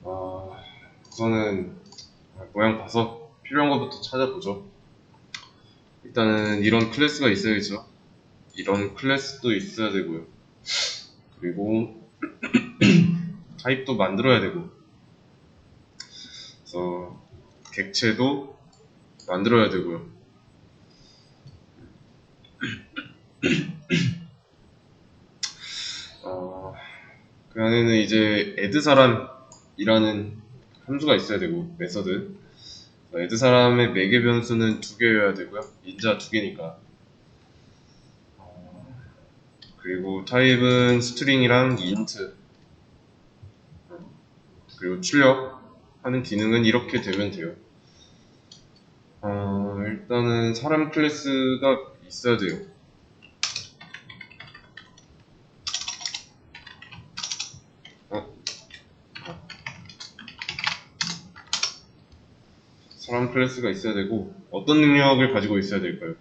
우선은 모양 봐서 필요한 것부터 찾아보죠. 일단은 이런 클래스가 있어야죠. 이런 클래스도 있어야 되고요. 그리고 타입도 만들어야 되고, 그래서 객체도 만들어야 되고요. 그 안에는 이제 addSalam이라는 함수가 있어야 되고, 메서드. addSalam의 매개 변수는 2개여야 되고요. 인자 2개니까. 그리고 타입은 스트링이랑 인트. 그리고 출력하는 기능은 이렇게 되면 돼요. 일단은 사람 클래스가 있어야 돼요. 사람 클래스가 있어야 되고, 어떤 능력을 가지고 있어야 될까요?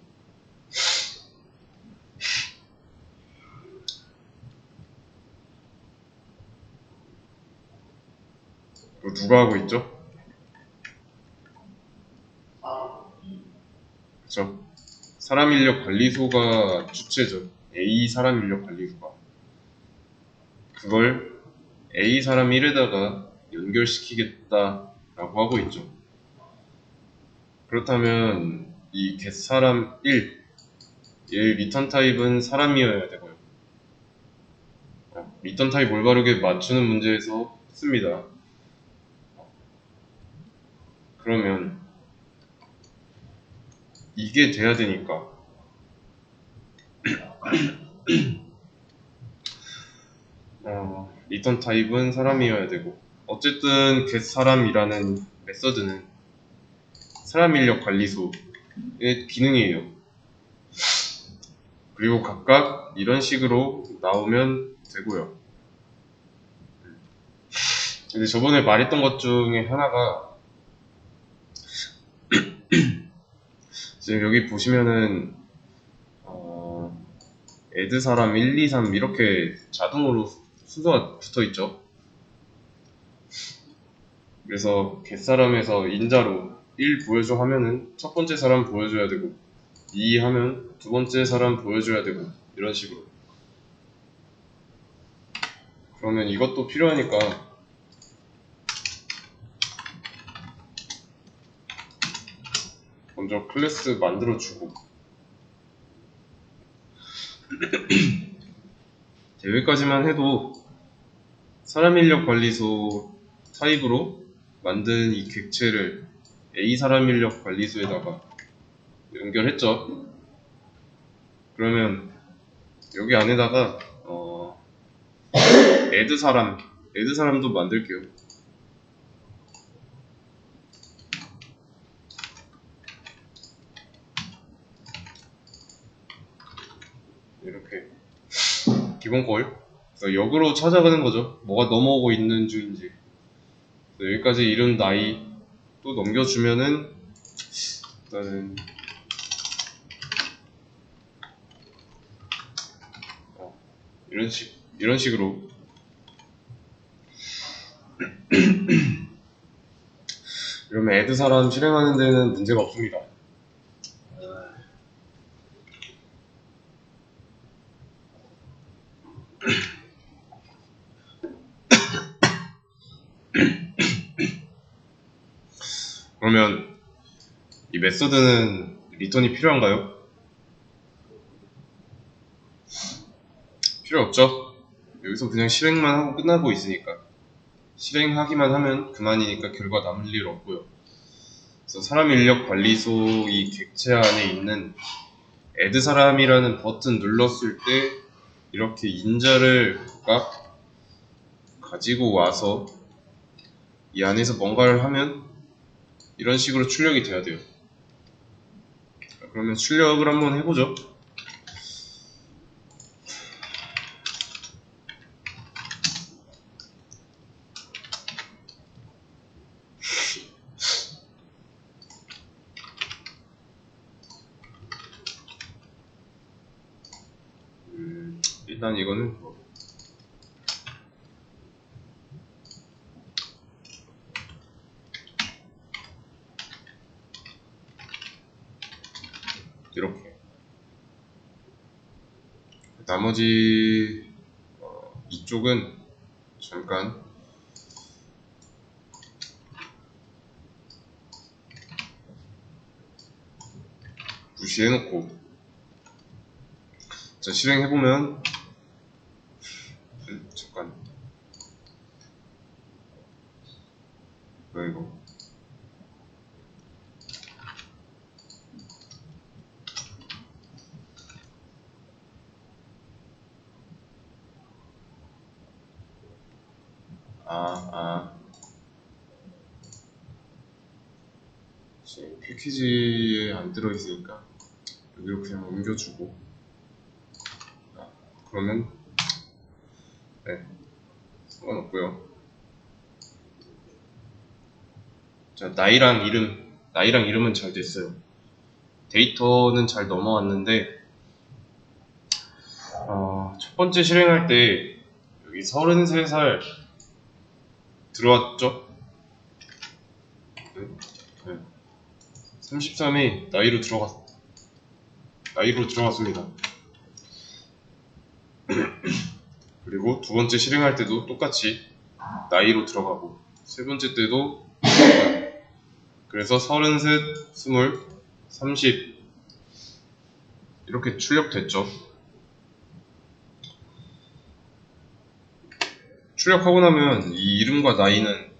이거 누가 하고 있죠? 그쵸? 사람 인력 관리소가 주체죠. A 사람 인력 관리소가. 그걸 A 사람 1에다가 연결시키겠다라고 하고 있죠. 그렇다면 이 getSalam 1, 얘 리턴 타입은 사람이어야 되고요. 리턴 타입 올바르게 맞추는 문제에서 씁니다. 그러면 이게 돼야 되니까 리턴 타입은 사람이어야 되고, 어쨌든 getSalam이라는 메서드는 사람 인력 관리소의 기능이에요. 그리고 각각 이런 식으로 나오면 되고요. 근데 저번에 말했던 것 중에 하나가 지금 여기 보시면은 addSalam 1, 2, 3 이렇게 자동으로 순서가 붙어있죠. 그래서 getSalam에서 인자로 1 보여줘 하면은 첫 번째 사람 보여줘야 되고, 2 하면 두 번째 사람 보여줘야 되고, 이런 식으로. 그러면 이것도 필요하니까 먼저 클래스 만들어주고, 여기까지만 해도 사람 인력 관리소 타입으로 만든 이 객체를 A 사람 인력 관리소에다가 연결했죠. 그러면 여기 안에다가 addSalam도 만들게요. 이렇게 기본 걸 역으로 찾아가는 거죠. 뭐가 넘어오고 있는 중인지. 여기까지 이름 나이 또 넘겨주면은 일단은 이런 식으로 이러면 addSalam 실행하는 데는 문제가 없습니다. 그러면 이 메서드는 리턴이 필요한가요? 필요 없죠. 여기서 그냥 실행만 하고 끝나고 있으니까. 실행하기만 하면 그만이니까 결과 남을 일 없고요. 그래서 사람 인력 관리소 이 객체 안에 있는 addSalam이라는 버튼 눌렀을 때 이렇게 인자를 각각 가지고 와서 이 안에서 뭔가를 하면 이런 식으로 출력이 돼야 돼요. 그러면 출력을 한번 해보죠. 일단 이거는 이렇게. 나머지 이쪽은 잠깐 무시해놓고, 자, 실행해보면 잠깐 뭐야 이거. 지금 패키지에 안 들어있으니까 여기로 그냥 옮겨주고, 그러면 네, 상관없고요. 자, 나이랑 이름은 잘 됐어요. 데이터는 잘 넘어왔는데, 첫 번째 실행할 때 여기 33살 들어왔죠? 네. 33이 나이로 들어갔습니다. 그리고 두 번째 실행할 때도 똑같이 나이로 들어가고, 세 번째 때도 그래서 33, 20, 30 이렇게 출력됐죠. 출력하고 나면 이 이름과 나이는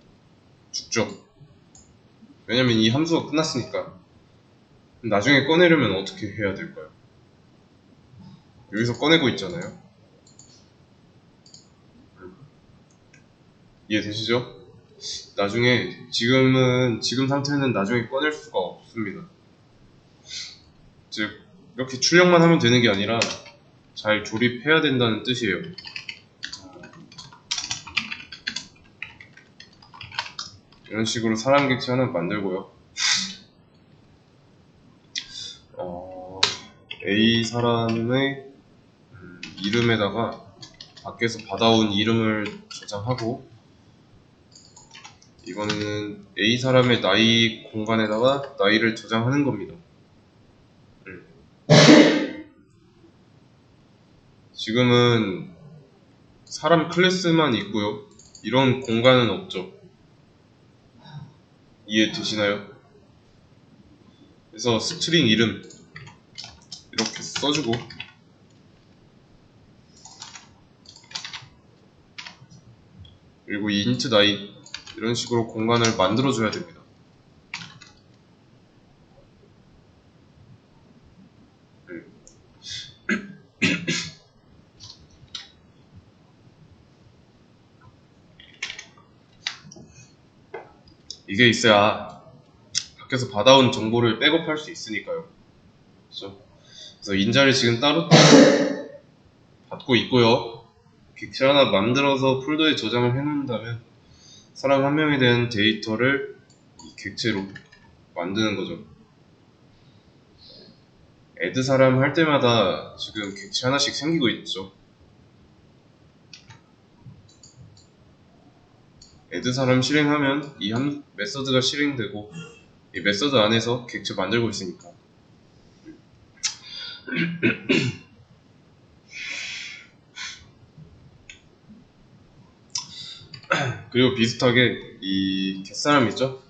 죽죠. 왜냐면 이 함수가 끝났으니까. 나중에 꺼내려면 어떻게 해야 될까요? 여기서 꺼내고 있잖아요. 이해되시죠? 나중에 지금 상태는 나중에 꺼낼 수가 없습니다. 즉 이렇게 출력만 하면 되는 게 아니라 잘 조립해야 된다는 뜻이에요. 이런 식으로 사람 객체 하나 만들고요. A 사람의 이름에다가 밖에서 받아온 이름을 저장하고, 이거는 A 사람의 나이 공간에다가 나이를 저장하는 겁니다. 지금은 사람 클래스만 있고요. 이런 공간은 없죠. 이해되시나요? 그래서 스트링 이름 이렇게 써주고, 그리고 인트 나이 이런 식으로 공간을 만들어줘야 됩니다. 이게 있어야 밖에서 받아온 정보를 백업할 수 있으니까요. 그렇죠? 그래서 인자를 지금 따로 받고 있고요. 객체 하나 만들어서 폴더에 저장을 해놓는다면 사람 한 명에 대한 데이터를 이 객체로 만드는 거죠. 애드 사람 할 때마다 지금 객체 하나씩 생기고 있죠. 애드 사람 실행하면 이 메서드가 실행되고, 이 메서드 안에서 객체 만들고 있으니까. 그리고 비슷하게 이 갯사람 있죠?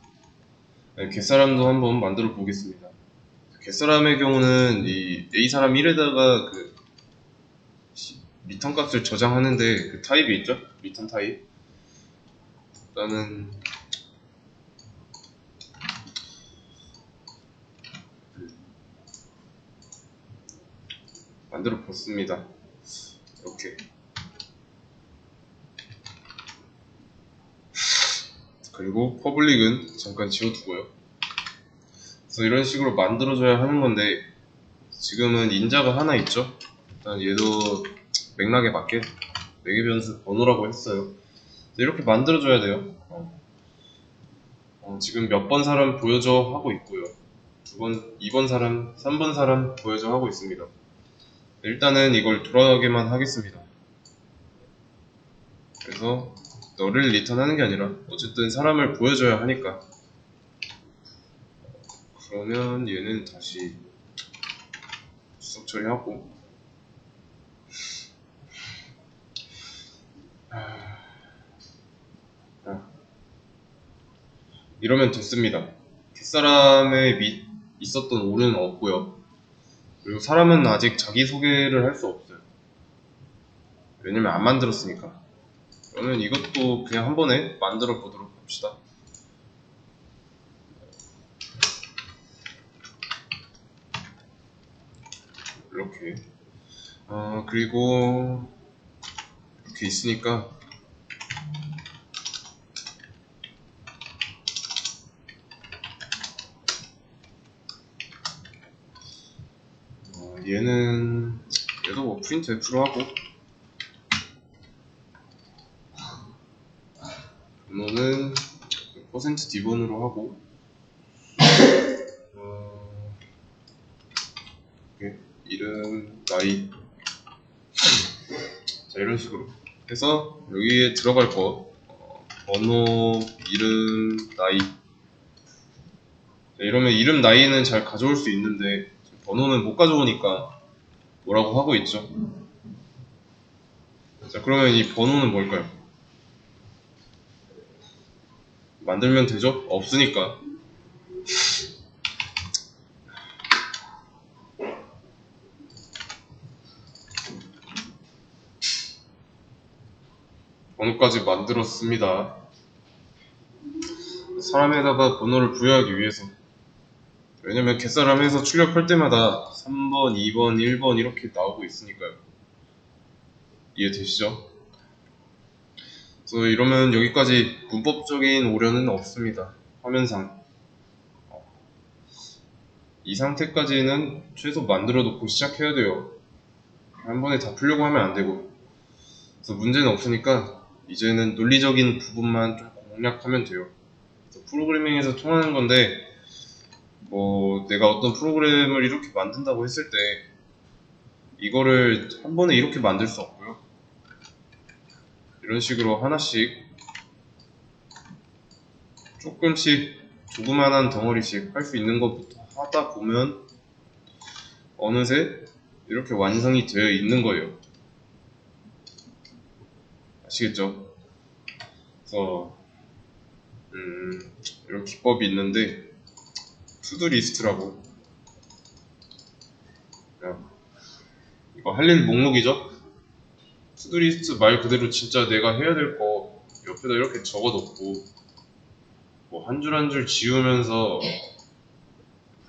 네, 갯사람도 한번 만들어 보겠습니다. 갯사람의 경우는 이 A 사람 1에다가 그 리턴 값을 저장하는데 그 타입이 있죠? 리턴 타입. 일단은 만들어 봤습니다. 이렇게. 그리고 퍼블릭은 잠깐 지워두고요. 그래서 이런 식으로 만들어줘야 하는 건데, 지금은 인자가 하나 있죠? 일단 얘도 맥락에 맞게 매개 변수 번호라고 했어요. 이렇게 만들어줘야 돼요. 지금 몇 번 사람 보여줘 하고 있고요. 2번 사람, 3번 사람 보여줘 하고 있습니다. 일단은 이걸 돌아가게만 하겠습니다. 그래서 너를 리턴하는 게 아니라 어쨌든 사람을 보여줘야 하니까. 그러면 얘는 다시 처리하고. 이러면 됐습니다. 뒷사람에 있었던 오류는 없고요. 그리고 사람은 아직 자기소개를 할 수 없어요. 왜냐면 안 만들었으니까. 그러면 이것도 그냥 한 번에 만들어 보도록 합시다. 이렇게. 그리고 이렇게 있으니까 얘도 뭐 프린트 F로 하고, 번호는 %d번으로 하고, 이름, 나이. 자, 이런 식으로 해서 여기에 들어갈 거, 번호, 이름, 나이. 자, 이러면 이름, 나이는 잘 가져올 수 있는데 번호는 못 가져오니까 뭐라고 하고 있죠. 자, 그러면 이 번호는 뭘까요? 만들면 되죠? 없으니까. 번호까지 만들었습니다. 사람에다가 번호를 부여하기 위해서. 왜냐면 갯사람에서 출력할 때마다 3번, 2번, 1번 이렇게 나오고 있으니까요. 이해되시죠? 그래서 이러면 여기까지 문법적인 오류는 없습니다. 화면상. 이 상태까지는 최소 만들어 놓고 시작해야 돼요. 한 번에 다 풀려고 하면 안 되고. 그래서 문제는 없으니까 이제는 논리적인 부분만 좀 공략하면 돼요. 그래서 프로그래밍에서 통하는 건데, 뭐 내가 어떤 프로그램을 이렇게 만든다고 했을 때 이거를 한 번에 이렇게 만들 수 없고요. 이런 식으로 하나씩 조금씩 조그만한 덩어리씩 할 수 있는 것부터 하다 보면 어느새 이렇게 완성이 되어 있는 거예요. 아시겠죠? 그래서 이런 기법이 있는데, 투두리스트라고. 이거 할 일 목록이죠? 투두리스트 말 그대로 진짜 내가 해야 될 거 옆에다 이렇게 적어 놓고, 뭐 한 줄 한 줄 지우면서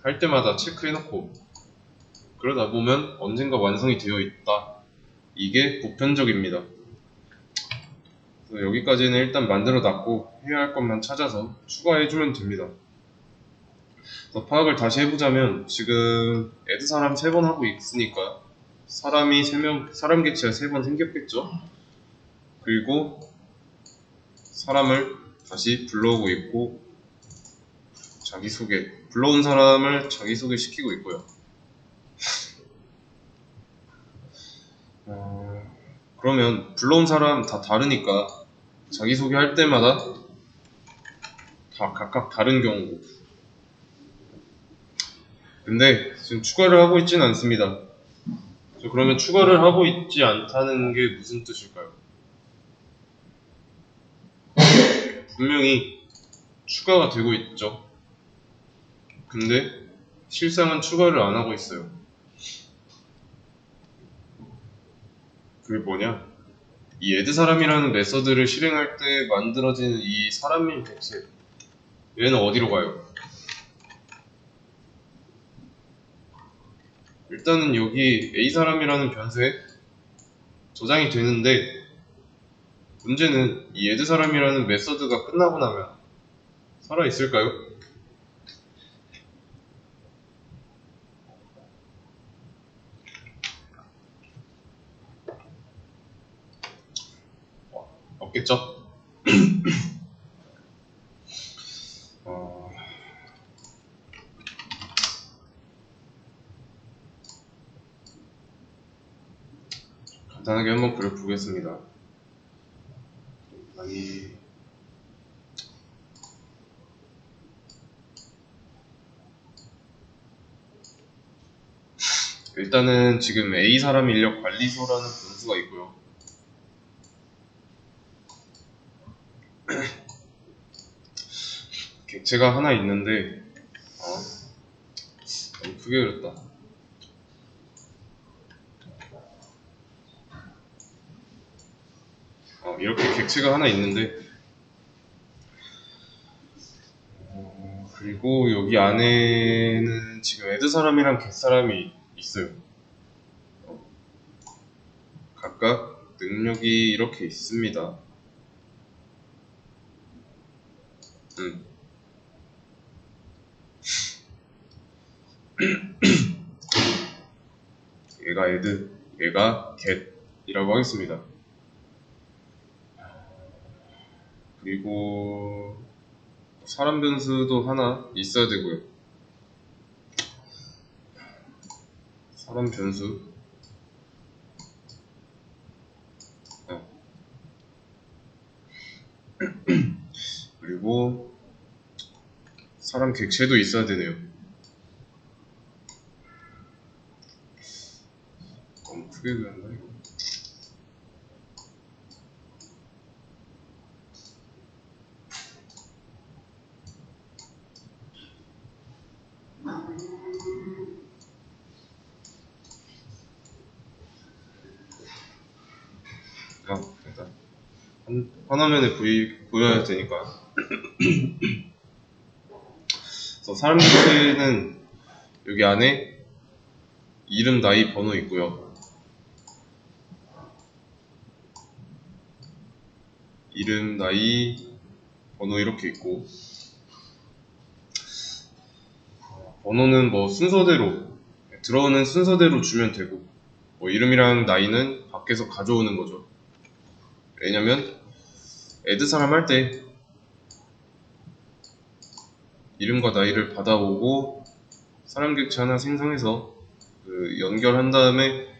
할 때마다 체크해 놓고, 그러다 보면 언젠가 완성이 되어 있다. 이게 보편적입니다. 그래서 여기까지는 일단 만들어 놨고 해야 할 것만 찾아서 추가해주면 됩니다. 그래서 파악을 다시 해보자면, 지금 애드 사람 3번 하고 있으니까 사람이 3명, 사람 객체가 3번 생겼겠죠? 그리고 사람을 다시 불러오고 있고, 자기소개, 불러온 사람을 자기소개 시키고 있고요. 그러면 불러온 사람 다 다르니까 자기소개 할 때마다 다 각각 다른 경우고. 근데 지금 추가를 하고 있지는 않습니다. 그러면 추가를 하고 있지 않다는 게 무슨 뜻일까요? 분명히 추가가 되고 있죠. 근데 실상은 추가를 안 하고 있어요. 그게 뭐냐? 이 애드사람이라는 메서드를 실행할 때 만들어지는 이 사람인 객체, 얘는 어디로 가요? 일단은 여기 A사람이라는 변수에 저장이 되는데, 문제는 이 애드사람이라는 메서드가 끝나고 나면 살아있을까요? 없겠죠? 간단하게 한번 그려보겠습니다. 일단은 지금 A 사람 인력 관리소라는 변수가 있고요. 객체가 하나 있는데 너무 크게 그렸다. 이렇게 객체가 하나 있는데 그리고 여기 안에는 지금 애드 사람이랑 겟 사람이 있어요. 각각 능력이 이렇게 있습니다. 얘가 애드, 얘가 겟이라고 하겠습니다. 그리고 사람 변수도 하나 있어야 되고요. 사람 변수 그리고 사람 객체도 있어야 되네요. 너무 크게 그렸나 이거? 일단 화면에 보여야 되니까. 그래서 사람 객체는 여기 안에 이름, 나이, 번호 있고요. 이름, 나이, 번호 이렇게 있고 번호는 뭐 순서대로 들어오는 순서대로 주면 되고 뭐 이름이랑 나이는 밖에서 가져오는 거죠. 왜냐면 애드 사람 할 때 이름과 나이를 받아오고 사람 객체 하나 생성해서 연결한 다음에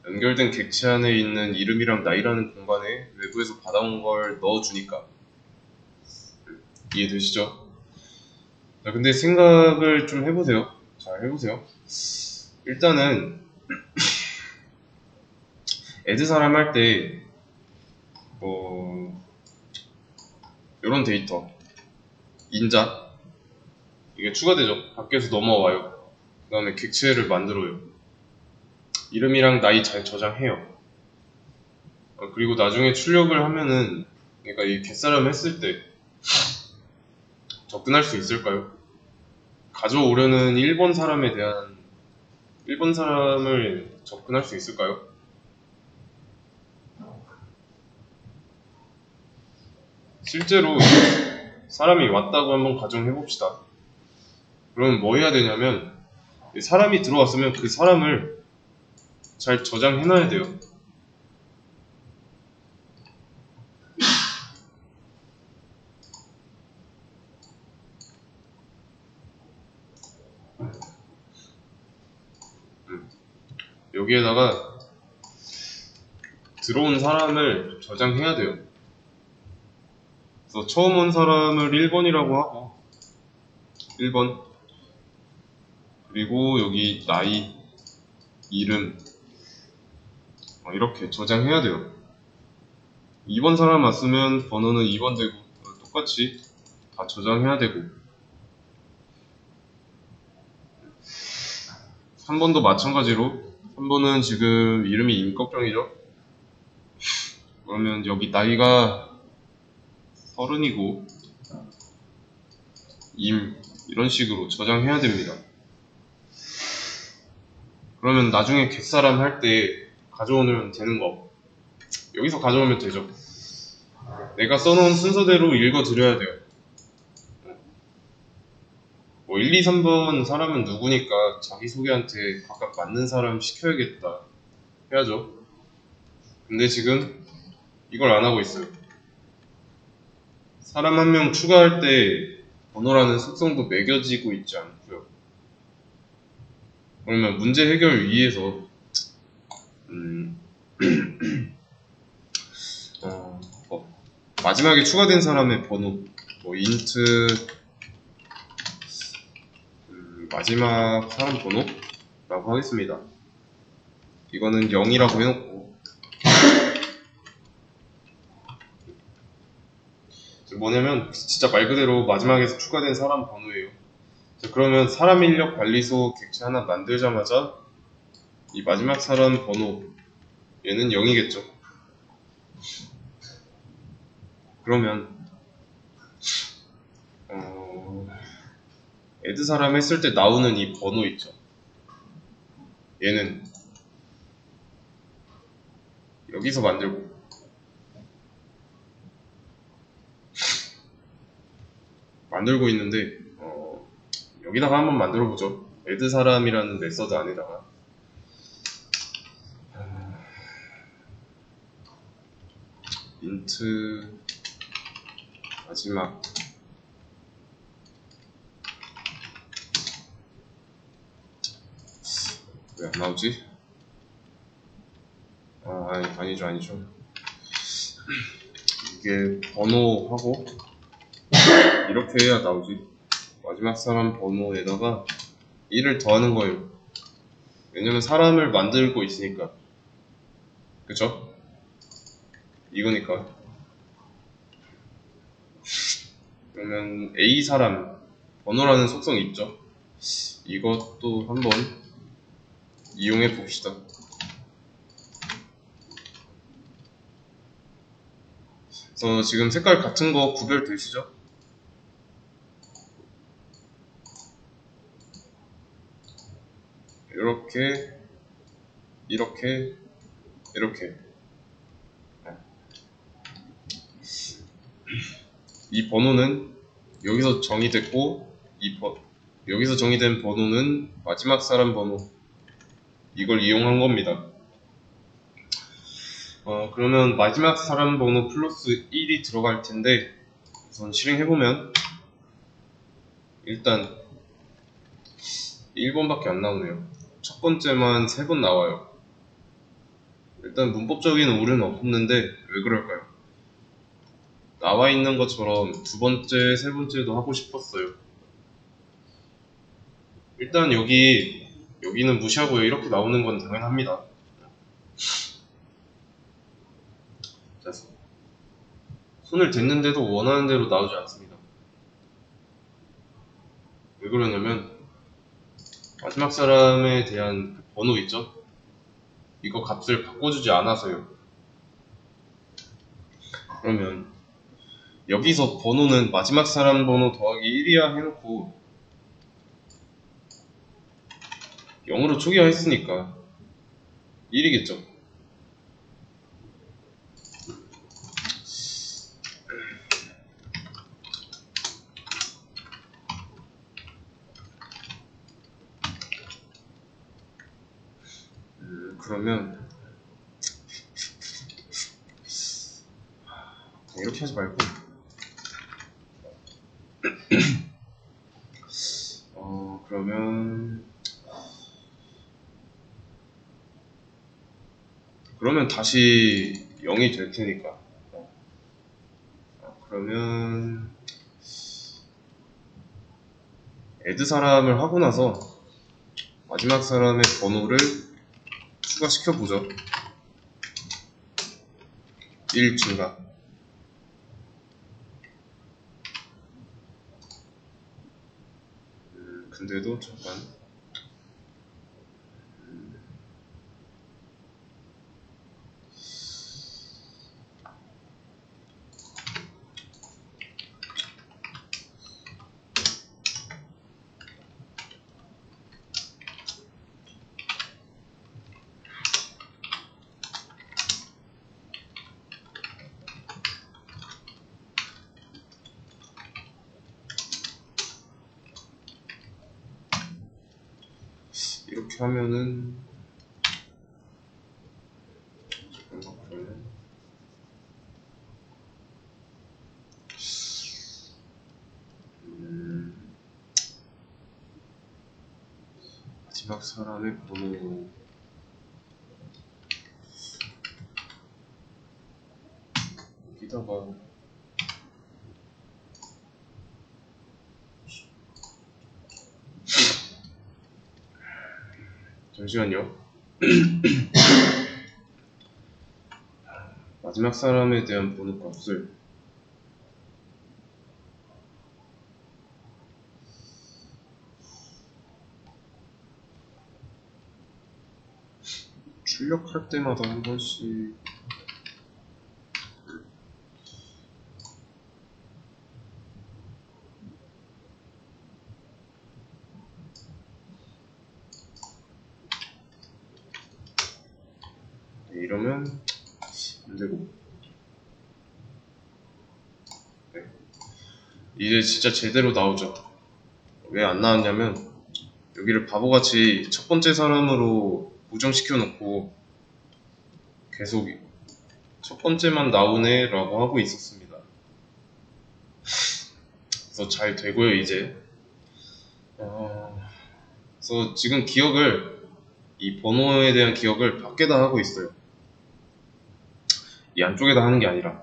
연결된 객체 안에 있는 이름이랑 나이라는 공간에 외부에서 받아온 걸 넣어주니까. 이해되시죠? 자, 근데 생각을 좀 해보세요. 잘 해보세요. 일단은 애드 사람 할 때 이런 데이터 인자 이게 추가되죠. 밖에서 넘어와요. 그 다음에 객체를 만들어요. 이름이랑 나이 잘 저장해요. 그리고 나중에 출력을 하면은 그러니까 이 겟사람 했을 때 접근할 수 있을까요? 가져오려는 1번 사람을 접근할 수 있을까요? 실제로 사람이 왔다고 한번 가정해봅시다. 그러면 뭐 해야 되냐면 사람이 들어왔으면 그 사람을 잘 저장해놔야 돼요. 여기에다가 들어온 사람을 저장해야 돼요. 그래서 처음 온 사람을 1번이라고 하고 1번 그리고 여기 나이, 이름 이렇게 저장해야 돼요. 2번 사람 왔으면 번호는 2번 되고 똑같이 다 저장해야 되고 3번도 마찬가지로 3번은 지금 이름이 임꺽정이죠. 그러면 여기 나이가 30이고 이런 식으로 저장해야 됩니다. 그러면 나중에 겟사람 할 때 가져오면 되는 거 여기서 가져오면 되죠. 내가 써놓은 순서대로 읽어드려야 돼요. 1, 2, 3번 사람은 누구니까 자기소개한테 각각 맞는 사람 시켜야겠다 해야죠. 근데 지금 이걸 안 하고 있어요. 사람 한 명 추가할 때 번호라는 속성도 매겨지고 있지 않고요. 그러면 문제 해결 위해서 마지막에 추가된 사람의 번호 인트 마지막 사람 번호라고 하겠습니다. 이거는 0이라고 해놓고, 뭐냐면 진짜 말 그대로 마지막에서 추가된 사람 번호예요. 자, 그러면 사람 인력 관리소 객체 하나 만들자마자 이 마지막 사람 번호 얘는 0이겠죠. 그러면 애드 사람 했을 때 나오는 이 번호 있죠. 얘는 여기서 만들고 있는데 여기다가 한번 만들어 보죠. 애드 사람이라는 메서드 안에다가 인트 마지막 왜 안 나오지? 아니죠. 이게 번호하고 이렇게 해야 나오지. 마지막 사람 번호에다가 1을 더하는 거예요. 왜냐면 사람을 만들고 있으니까. 그쵸? 이거니까. 그러면 A 사람 번호라는 속성이 있죠. 이것도 한번 이용해 봅시다. 그래서 지금 색깔 같은 거 구별되시죠? 이렇게 이 번호는 여기서 정의됐고 여기서 정의된 번호는 마지막 사람 번호, 이걸 이용한 겁니다. 그러면 마지막 사람 번호 플러스 1이 들어갈 텐데 우선 실행해보면 일단 1번밖에 안 나오네요. 첫 번째만 3번 나와요. 일단 문법적인 오류는 없는데 왜 그럴까요? 나와 있는 것처럼 두 번째, 세 번째도 하고 싶었어요. 일단 여기는 무시하고요. 이렇게 나오는 건 당연합니다. 자, 손을 댔는데도 원하는 대로 나오지 않습니다. 왜 그러냐면 마지막 사람에 대한 그 번호 있죠? 이거 값을 바꿔주지 않아서요. 그러면 여기서 번호는 마지막 사람 번호 더하기 1이야 해놓고 0으로 초기화했으니까 1이겠죠. 그러면 이렇게 하지 말고 그러면 다시 0이 될 테니까 그러면 애드 사람을 하고 나서 마지막 사람의 번호를 추가시켜 보죠. 1 증가. 근데도 잠깐 이렇게 하면은 그러면 마지막 사람의 번호 여기다가 잠시만요. 마지막 사람에 대한 번호 값을 출력할 때마다 한 번씩 이러면 안되고, 네. 이제 진짜 제대로 나오죠. 왜 안 나왔냐면 여기를 바보같이 첫 번째 사람으로 고정시켜 놓고 계속 첫 번째만 나오네 라고 하고 있었습니다. 그래서 잘 되고요. 이제 그래서 지금 기억을, 이 번호에 대한 기억을 밖에다 하고 있어요. 이 안쪽에다 하는 게 아니라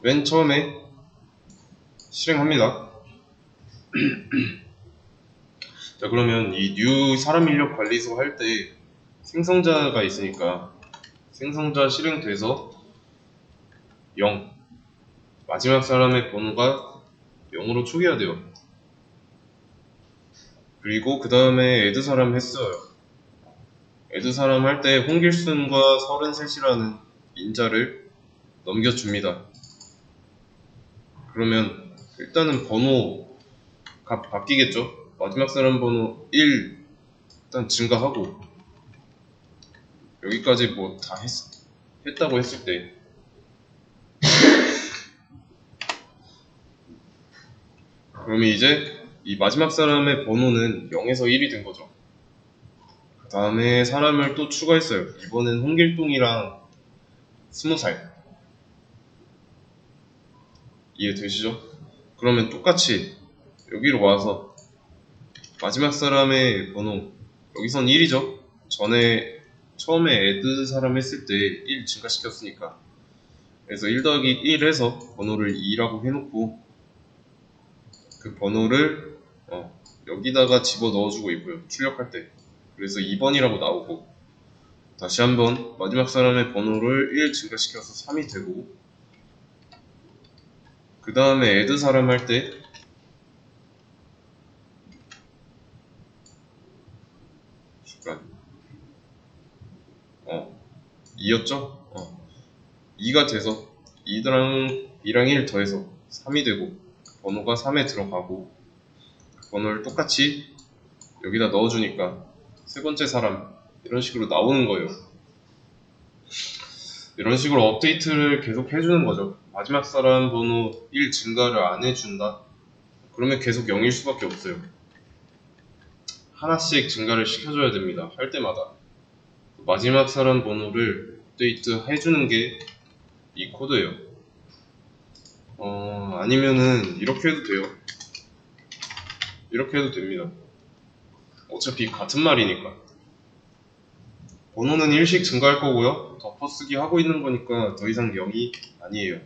맨 처음에 실행합니다. 자, 그러면 이 new 사람 인력 관리소 할 때 생성자가 있으니까 생성자 실행돼서 0, 마지막 사람의 번호가 0으로 초기화 돼요. 그리고 그 다음에 add 사람 했어요. add 사람 할 때 홍길순과 33이라는 인자를 넘겨줍니다. 그러면 일단은 번호 값 바뀌겠죠? 마지막 사람 번호 1 일단 증가하고, 여기까지 뭐 다 했다고 했을 때 그러면 이제 이 마지막 사람의 번호는 0에서 1이 된 거죠. 그 다음에 사람을 또 추가했어요. 이번엔 홍길동이랑 20살. 이해되시죠? 그러면 똑같이 여기로 와서 마지막 사람의 번호, 여기선 1이죠? 처음에 add 사람 했을 때 1 증가시켰으니까, 그래서 1 더하기 1 해서 번호를 2라고 해놓고 그 번호를 여기다가 집어 넣어주고 있고요. 출력할 때. 그래서 2번이라고 나오고, 다시 한번 마지막 사람의 번호를 1 증가시켜서 3이 되고, 그 다음에 add 사람 할 때 잠깐 2였죠? 2가 돼서 2랑 1 더해서 3이 되고, 번호가 3에 들어가고, 그 번호를 똑같이 여기다 넣어주니까 세 번째 사람, 이런 식으로 나오는 거예요. 이런 식으로 업데이트를 계속 해주는 거죠. 마지막 사람 번호 1 증가를 안 해준다? 그러면 계속 0일 수밖에 없어요. 하나씩 증가를 시켜줘야 됩니다. 할 때마다. 마지막 사람 번호를 업데이트 해주는 게 이 코드예요. 아니면은 이렇게 해도 돼요. 이렇게 해도 됩니다. 어차피 같은 말이니까. 번호는 1씩 증가할 거고요. 덮어쓰기 하고 있는 거니까 더 이상 0이 아니에요.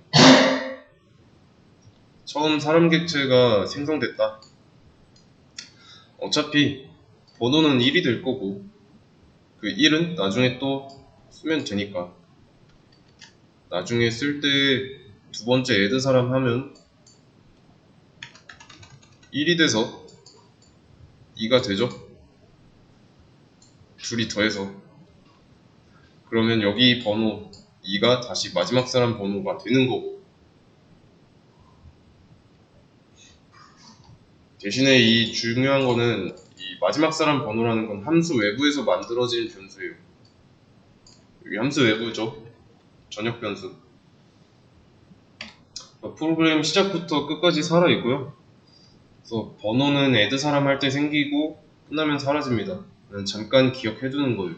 처음 사람 객체가 생성됐다. 어차피 번호는 1이 될 거고, 그 1은 나중에 또 쓰면 되니까, 나중에 쓸 때 두 번째 add 사람 하면 1이 돼서 2가 되죠? 둘이 더해서. 그러면 여기 번호 2가 다시 마지막 사람 번호가 되는 거고, 대신에 이 중요한 거는 이 마지막 사람 번호라는 건 함수 외부에서 만들어진 변수예요. 여기 함수 외부죠. 전역 변수. 프로그램 시작부터 끝까지 살아있고요. 그래서 번호는 add 사람 할 때 생기고 끝나면 사라집니다. 잠깐 기억해두는 거예요.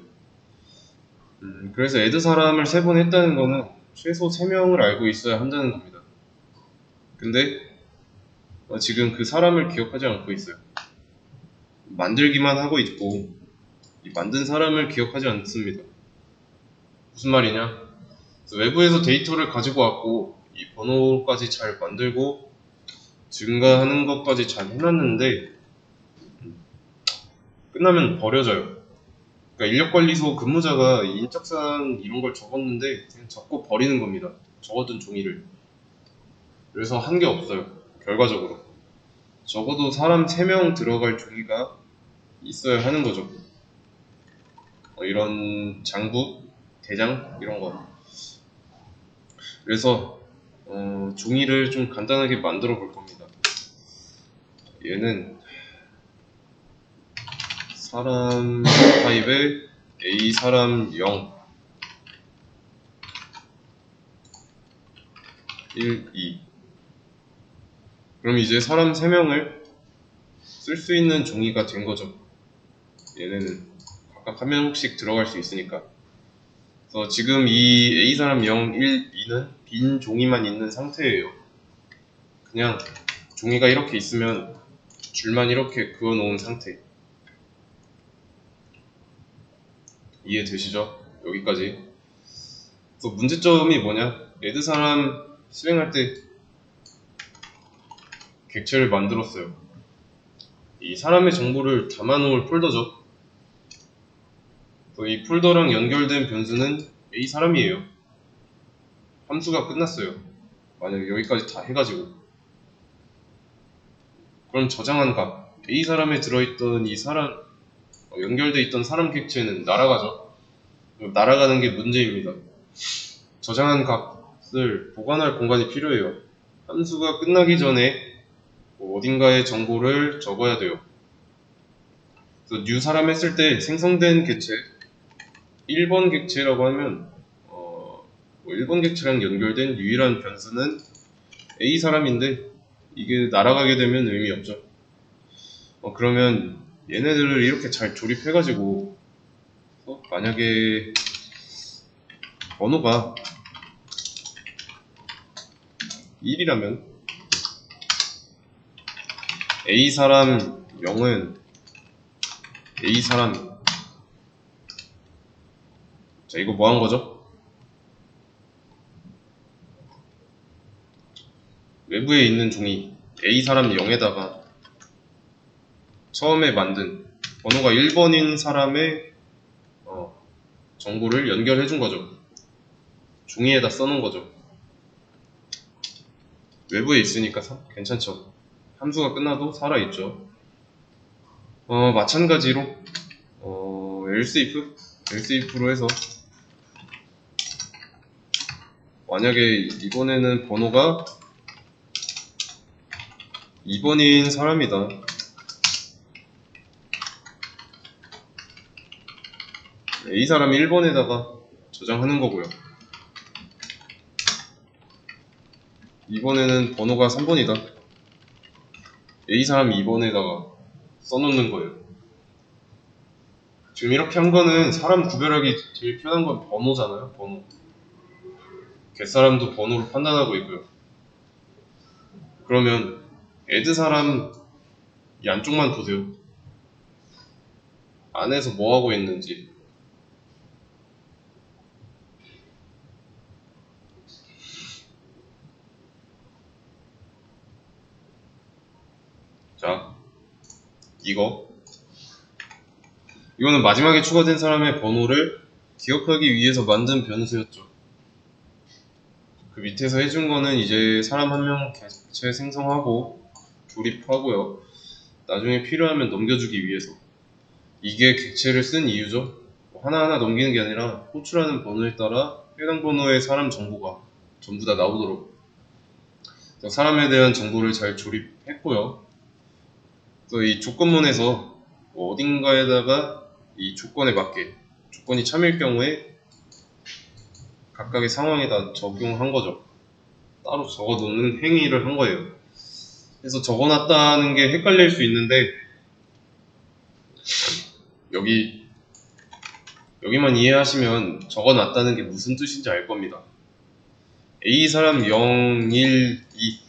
그래서 add 사람을 3번 했다는 거는 최소 3명을 알고 있어야 한다는 겁니다. 근데 지금 그 사람을 기억하지 않고 있어요. 만들기만 하고 있고, 이 만든 사람을 기억하지 않습니다. 무슨 말이냐? 외부에서 데이터를 가지고 왔고 이 번호까지 잘 만들고 증가하는 것까지 잘 해놨는데 끝나면 버려져요. 그러니까 인력관리소 근무자가 인적사항 이런 걸 적었는데 그냥 적고 버리는 겁니다. 적어둔 종이를. 그래서 한 게 없어요. 결과적으로. 적어도 사람 3명 들어갈 종이가 있어야 하는 거죠. 이런 장부, 대장 이런 거. 그래서 종이를 좀 간단하게 만들어 볼 겁니다. 얘는 사람 타입의 A 사람 0 1, 2. 그럼 이제 사람 3명을 쓸 수 있는 종이가 된 거죠. 얘네는 각각 한 명씩 들어갈 수 있으니까. 그래서 지금 이 A 사람 0, 1, 2는 빈 종이만 있는 상태예요. 그냥 종이가 이렇게 있으면 줄만 이렇게 그어 놓은 상태. 이해되시죠? 여기까지. 그래서 문제점이 뭐냐? 레드 사람 실행할 때 객체를 만들었어요. 이 사람의 정보를 담아놓을 폴더죠. 이 폴더랑 연결된 변수는 A 사람이에요. 함수가 끝났어요. 만약에 여기까지 다 해가지고. 그럼 저장한 값, A 사람에 들어있던 이 사람, 연결돼 있던 사람 객체는 날아가죠. 날아가는 게 문제입니다. 저장한 값을 보관할 공간이 필요해요. 함수가 끝나기 전에 어딘가에 정보를 적어야 돼요. 그래서 new 사람 했을 때 생성된 객체 1번 객체라고 하면 1번 객체랑 연결된 유일한 변수는 A 사람인데 이게 날아가게 되면 의미 없죠. 그러면 얘네들을 이렇게 잘 조립해가지고 만약에 번호가 1이라면 A 사람 0은 A 사람, 자 이거 뭐 한 거죠? 외부에 있는 종이 A 사람 0에다가 처음에 만든 번호가 1번인 사람의 정보를 연결해 준 거죠. 종이에다 써놓은 거죠. 외부에 있으니까 괜찮죠. 함수가 끝나도 살아있죠. 마찬가지로 else if로 해서 만약에 이번에는 번호가 2번인 사람이다. A 사람 1번에다가 저장하는 거고요. 이번에는 번호가 3번이다. A 사람 2번에다가 써놓는 거예요. 지금 이렇게 한 거는 사람 구별하기 제일 편한 건 번호잖아요. 번호. 갯사람도 번호로 판단하고 있고요. 그러면 add 사람 이 안쪽만 보세요. 안에서 뭐 하고 있는지. 자, 이거는 마지막에 추가된 사람의 번호를 기억하기 위해서 만든 변수였죠. 그 밑에서 해준 거는 이제 사람 한 명 객체 생성하고 조립하고요. 나중에 필요하면 넘겨주기 위해서. 이게 객체를 쓴 이유죠. 하나하나 넘기는 게 아니라 호출하는 번호에 따라 해당 번호의 사람 정보가 전부 다 나오도록 사람에 대한 정보를 잘 조립했고요. 그래서 이 조건문에서 어딘가에다가 이 조건에 맞게 조건이 참일 경우에 각각의 상황에다 적용한 거죠. 따로 적어놓는 행위를 한 거예요. 그래서 적어놨다는 게 헷갈릴 수 있는데 여기만 이해하시면 적어놨다는 게 무슨 뜻인지 알 겁니다. A 사람 0, 1, 2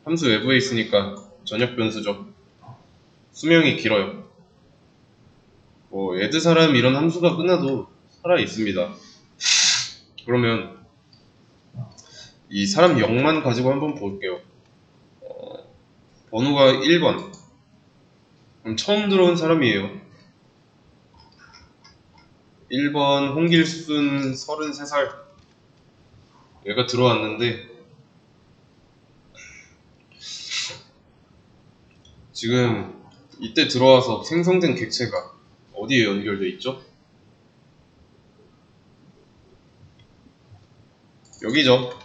함수 외부에 있으니까 전역 변수죠. 수명이 길어요. add 사람 이런 함수가 끝나도 살아 있습니다. 그러면 이 사람 0만 가지고 한번 볼게요. 번호가 1번. 그럼 처음 들어온 사람이에요. 1번 홍길순 33살 얘가 들어왔는데 지금 이때 들어와서 생성된 객체가 어디에 연결돼 있죠? 여기죠.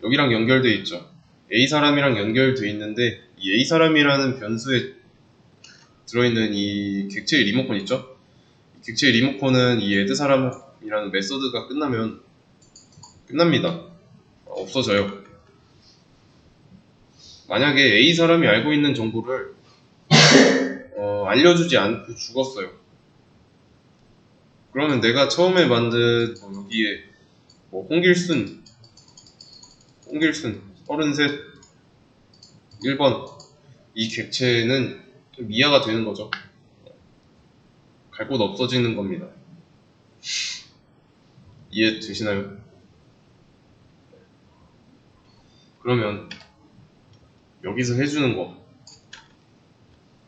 여기랑 연결돼 있죠. A사람이랑 연결돼 있는데 이 A사람이라는 변수에 들어있는 이 객체의 리모컨 있죠? 이 객체의 리모컨은 이 add사람이라는 메서드가 끝나면 끝납니다. 없어져요. 만약에 A사람이 알고 있는 정보를 알려주지 않고 죽었어요. 그러면 내가 처음에 만든 여기에 홍길순 33 1번 이 객체는 좀 미아가 되는 거죠. 갈 곳 없어지는 겁니다. 이해되시나요? 그러면 여기서 해주는 거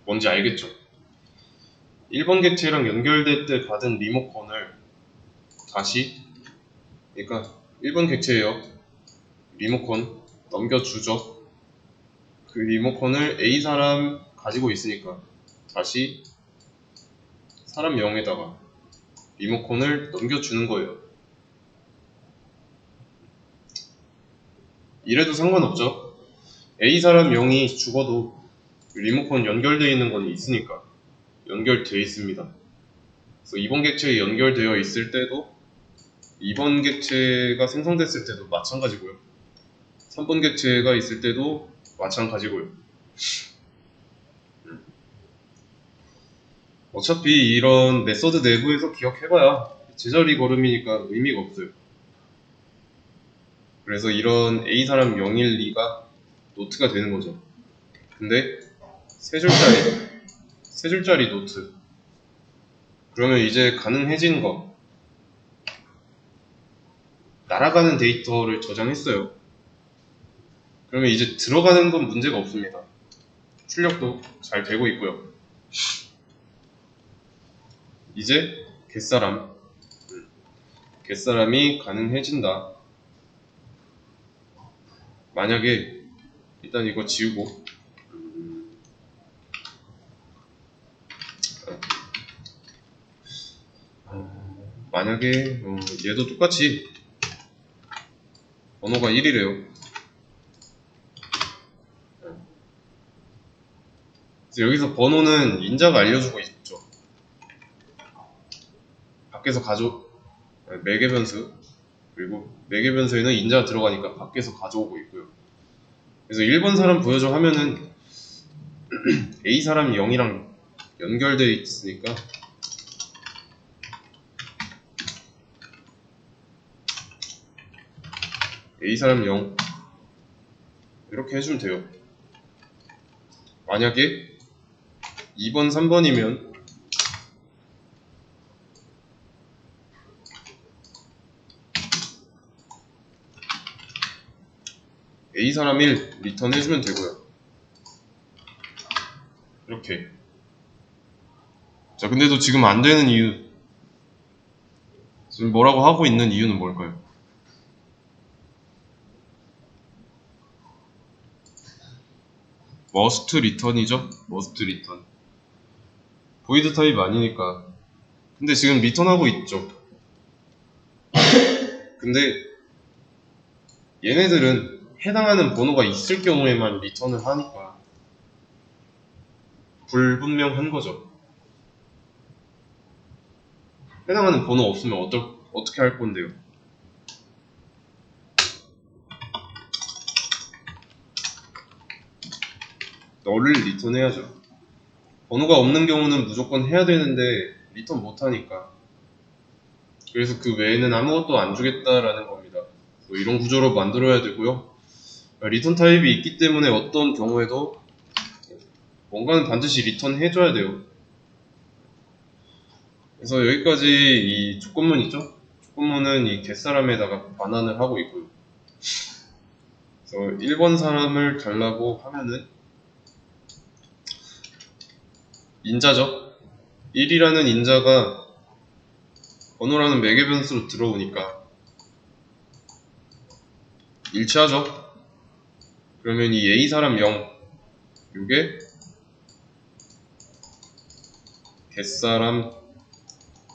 뭔지 알겠죠? 1번 객체랑 연결될 때 받은 리모컨을 다시 그러니까 1번 객체예요. 리모컨 넘겨주죠. 그 리모컨을 A사람 가지고 있으니까 다시 사람 0에다가 리모컨을 넘겨주는 거예요. 이래도 상관없죠. A사람 0이 죽어도 리모컨 연결되어 있는 건 있으니까 연결되어 있습니다. 그래서 2번 객체에 연결되어 있을 때도 2번 객체가 생성됐을 때도 마찬가지고요. 3번 객체가 있을 때도 마찬가지고요. 어차피 이런 메서드 내부에서 기억해봐야 제자리 걸음이니까 의미가 없어요. 그래서 이런 A사람 0일 2가 노트가 되는 거죠. 근데 세 줄짜리 노트. 그러면 이제 가능해진 거. 날아가는 데이터를 저장했어요. 그러면 이제 들어가는 건 문제가 없습니다. 출력도 잘 되고 있고요. 이제 갯사람이 가능해진다. 만약에 일단 이거 지우고 만약에 얘도 똑같이 번호가 1이래요. 그래서 여기서 번호는 인자가 알려주고 있죠. 밖에서 매개 변수 그리고 매개 변수에는 인자가 들어가니까 밖에서 가져오고 있고요. 그래서 1번 사람 보여줘 하면은 A 사람 0이랑 연결되어 있으니까 A 사람 0 이렇게 해주면 돼요. 만약에 2번 3번이면 A 사람 1 리턴 해주면 되고요. 이렇게. 자, 근데도 지금 안 되는 이유, 지금 뭐라고 하고 있는 이유는 뭘까요? must return이죠? must return. void 타입 아니니까. 근데 지금 리턴하고 있죠. 근데 얘네들은 해당하는 번호가 있을 경우에만 리턴을 하니까 불분명한 거죠. 해당하는 번호 없으면 어떻게 할 건데요? 너를 리턴해야죠. 번호가 없는 경우는 무조건 해야 되는데 리턴 못하니까. 그래서 그 외에는 아무것도 안 주겠다라는 겁니다. 이런 구조로 만들어야 되고요. 리턴 타입이 있기 때문에 어떤 경우에도 뭔가는 반드시 리턴 해줘야 돼요. 그래서 여기까지 이 조건문 있죠? 조건문은 이 갯사람에다가 반환을 하고 있고요. 그래서 1번 사람을 달라고 하면은 인자죠? 1이라는 인자가 번호라는 매개 변수로 들어오니까 일치하죠? 그러면 이 A 사람 0 요게 갯사람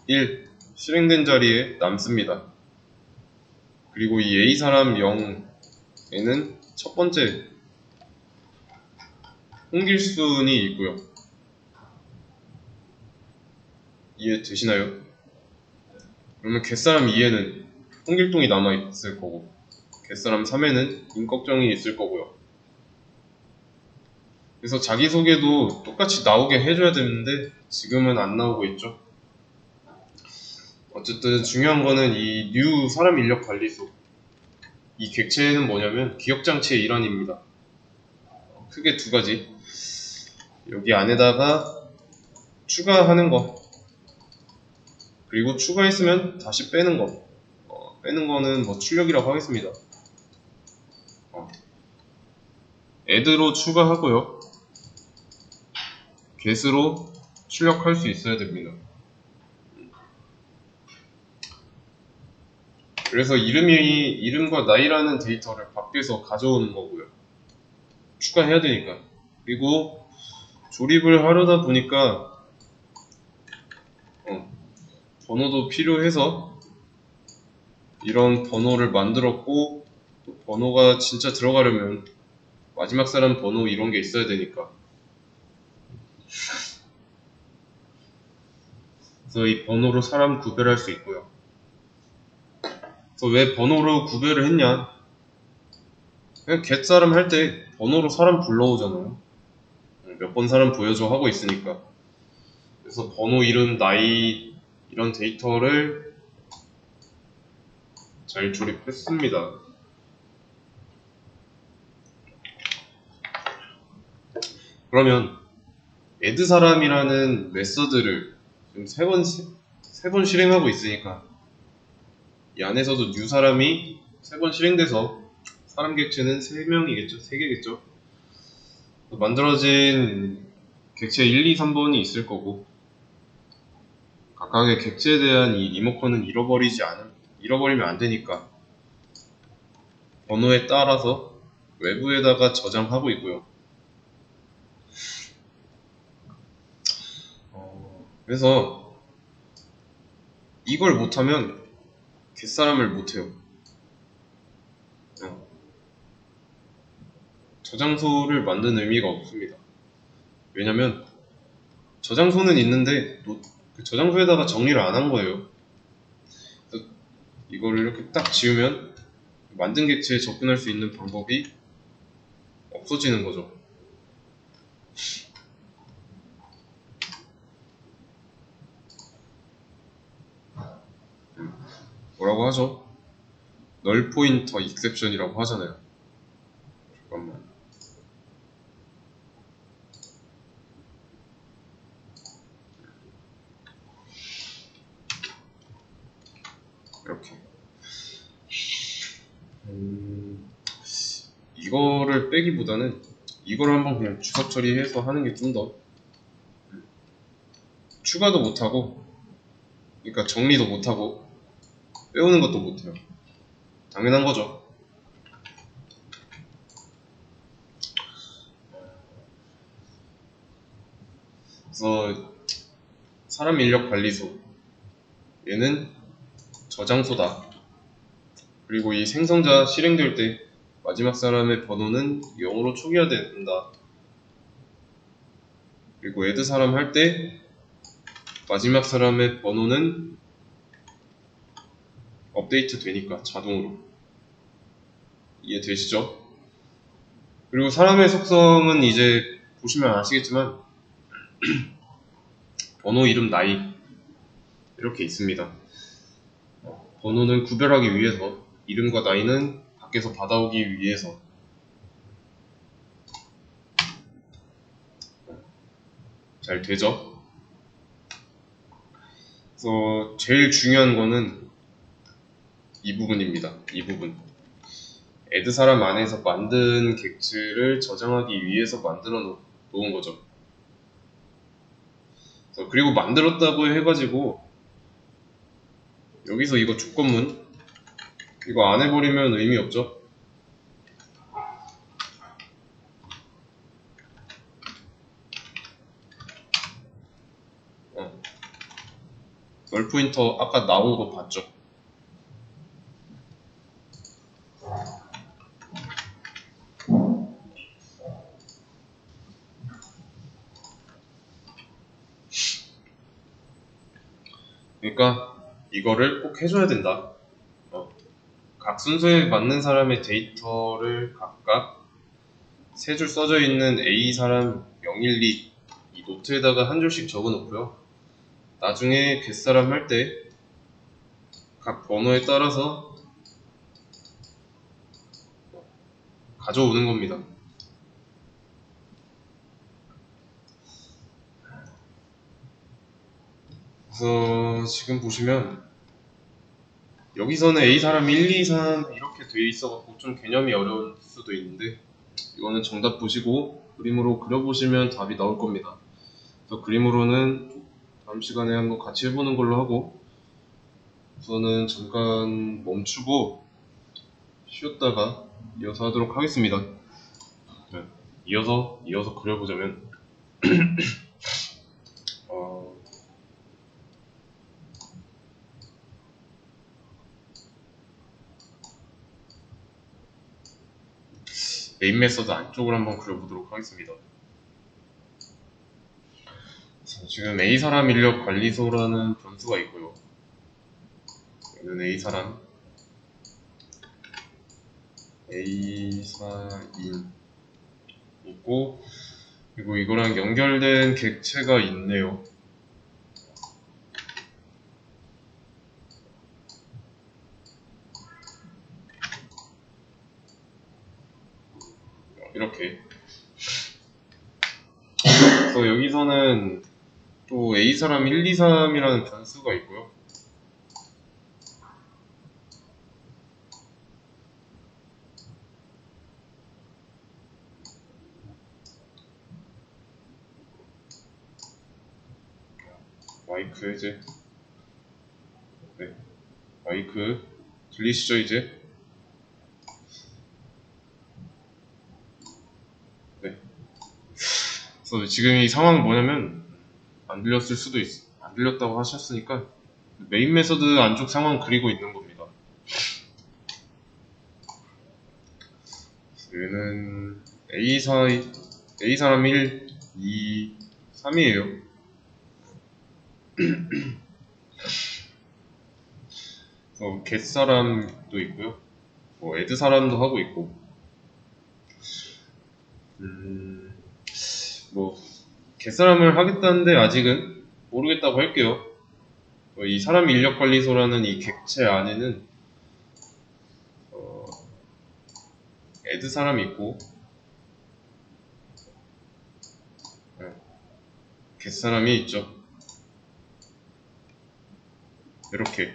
1 실행된 자리에 남습니다. 그리고 이 A 사람 0에는 첫 번째 홍길순이 있고요. 이해되시나요? 그러면 갯사람 2에는 홍길동이 남아있을 거고 갯사람 3에는 임꺽정이 있을 거고요. 그래서 자기소개도 똑같이 나오게 해줘야 되는데 지금은 안 나오고 있죠. 어쨌든 중요한 거는 이 new 사람 인력 관리소 이 객체는 뭐냐면 기억장치의 일환입니다. 크게 두 가지. 여기 안에다가 추가하는 거 그리고 추가했으면 다시 빼는 거 빼는 거는 뭐 출력이라고 하겠습니다. add로 추가하고요. get으로 출력할 수 있어야 됩니다. 그래서 이름과 나이라는 데이터를 밖에서 가져오는 거고요. 추가해야 되니까. 그리고 조립을 하려다 보니까 번호도 필요해서 이런 번호를 만들었고 또 번호가 진짜 들어가려면 마지막 사람 번호 이런 게 있어야 되니까 그래서 이 번호로 사람 구별할 수 있고요. 그래서 왜 번호로 구별을 했냐? 그냥 겟사람 할 때 번호로 사람 불러오잖아요. 몇 번 사람 보여줘 하고 있으니까. 그래서 번호, 이름, 나이 이런 데이터를 잘 조립했습니다. 그러면 add 사람이라는 메서드를 지금 세 번 실행하고 있으니까 이 안에서도 new 사람이 3번 실행돼서 사람 객체는 3명이겠죠? 3개겠죠? 만들어진 객체 1, 2, 3번이 있을 거고 각각의 객체에 대한 이 리모컨은 잃어버리면 안 되니까 번호에 따라서 외부에다가 저장하고 있고요. 그래서 이걸 못하면 갯사람을 못해요. 저장소를 만든 의미가 없습니다. 왜냐면 저장소는 있는데 그 저장소에다가 정리를 안 한 거예요. 그래서 이거를 이렇게 딱 지우면 만든 객체에 접근할 수 있는 방법이 없어지는 거죠. 뭐라고 하죠? 널 포인터 익셉션이라고 하잖아요. 잠깐만. 이렇게. 이거를 빼기보다는 이걸 한번 그냥 주석 처리해서 하는 게 좀 더 추가도 못하고 그러니까 정리도 못하고 빼오는 것도 못해요. 당연한 거죠. 그래서 사람 인력 관리소 얘는 저장소다. 그리고 이 생성자 실행될 때 마지막 사람의 번호는 0으로 초기화 된다. 그리고 add 사람 할 때 마지막 사람의 번호는 업데이트 되니까 자동으로. 이해되시죠? 그리고 사람의 속성은 이제 보시면 아시겠지만 번호, 이름, 나이 이렇게 있습니다. 번호는 구별하기 위해서, 이름과 나이는 밖에서 받아오기 위해서. 잘 되죠? 그래서 제일 중요한 거는 이 부분입니다. 이 부분. add 사람 안에서 만든 객체를 저장하기 위해서 만들어 놓은 거죠. 그리고 만들었다고 해가지고 여기서 이거 조건문 이거 안 해버리면 의미 없죠. 널 포인터 아까 나온 거 봤죠? 그러니까 이거를 꼭 해줘야 된다. 각 순서에 맞는 사람의 데이터를 각각 세 줄 써져 있는 A 사람 012 이 노트에다가 한 줄씩 적어 놓고요. 나중에 겟사람 할 때 각 번호에 따라서 가져오는 겁니다. 그래서 지금 보시면 여기서는 A 사람 1, 2, 3 이렇게 돼 있어갖고 좀 개념이 어려울 수도 있는데 이거는 정답 보시고 그림으로 그려보시면 답이 나올 겁니다. 그래서 그림으로는 다음 시간에 한번 같이 해보는 걸로 하고 우선은 잠깐 멈추고 쉬었다가 이어서 하도록 하겠습니다. 네, 이어서 그려보자면 메인 메서드 안쪽을 한번 그려보도록 하겠습니다. 지금 A사람 인력 관리소라는 변수가 있고요. 여기는 A사람 A사인 있고 그리고 이거랑 연결된 객체가 있네요. 이렇게. 그래서 여기서는 또 A사람 1, 2, 3이라는 변수가 있고요. 마이크 해제. 네. 마이크 들리시죠 이제? 네. 그래서 지금 이 상황은 뭐냐면 안 들렸을 수도 있어. 안 들렸다고 하셨으니까 메인 메서드 안쪽 상황 그리고 있는 겁니다. 얘는 A사람 1, 2, 3이에요. 겟사람도 있고요. 뭐 애드사람도 하고 있고 뭐 겟사람을 하겠다는데 아직은 모르겠다고 할게요. 이 사람 인력관리소라는 이 객체 안에는 애드사람이 있고 겟사람이 있죠. 이렇게.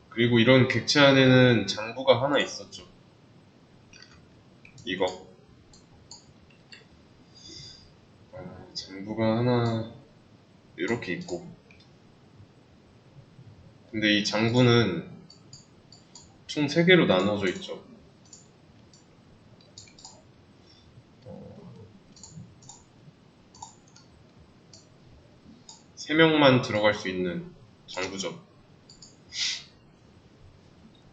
그리고 이런 객체 안에는 장부가 하나 있었죠. 이거. 장부가 하나 이렇게 있고. 근데 이 장부는 총 3개로 나눠져 있죠. 3명만 들어갈 수 있는 장부죠.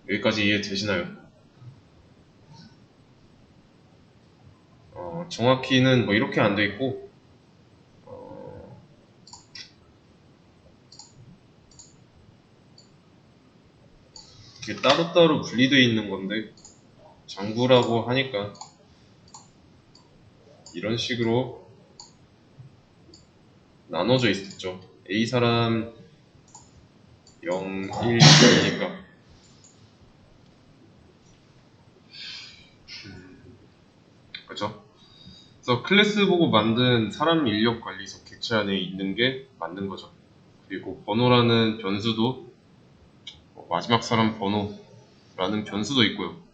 여기까지 이해되시나요? 정확히는 뭐 이렇게 안 돼 있고 이게 따로따로 분리되어 있는 건데 장부라고 하니까 이런 식으로 나눠져 있었죠. A사람 0, 1, 2니까 그쵸? 그래서 클래스 보고 만든 사람 인력 관리소 객체 안에 있는 게 맞는 거죠. 그리고 번호라는 변수도 마지막 사람 번호라는 변수도 있고요.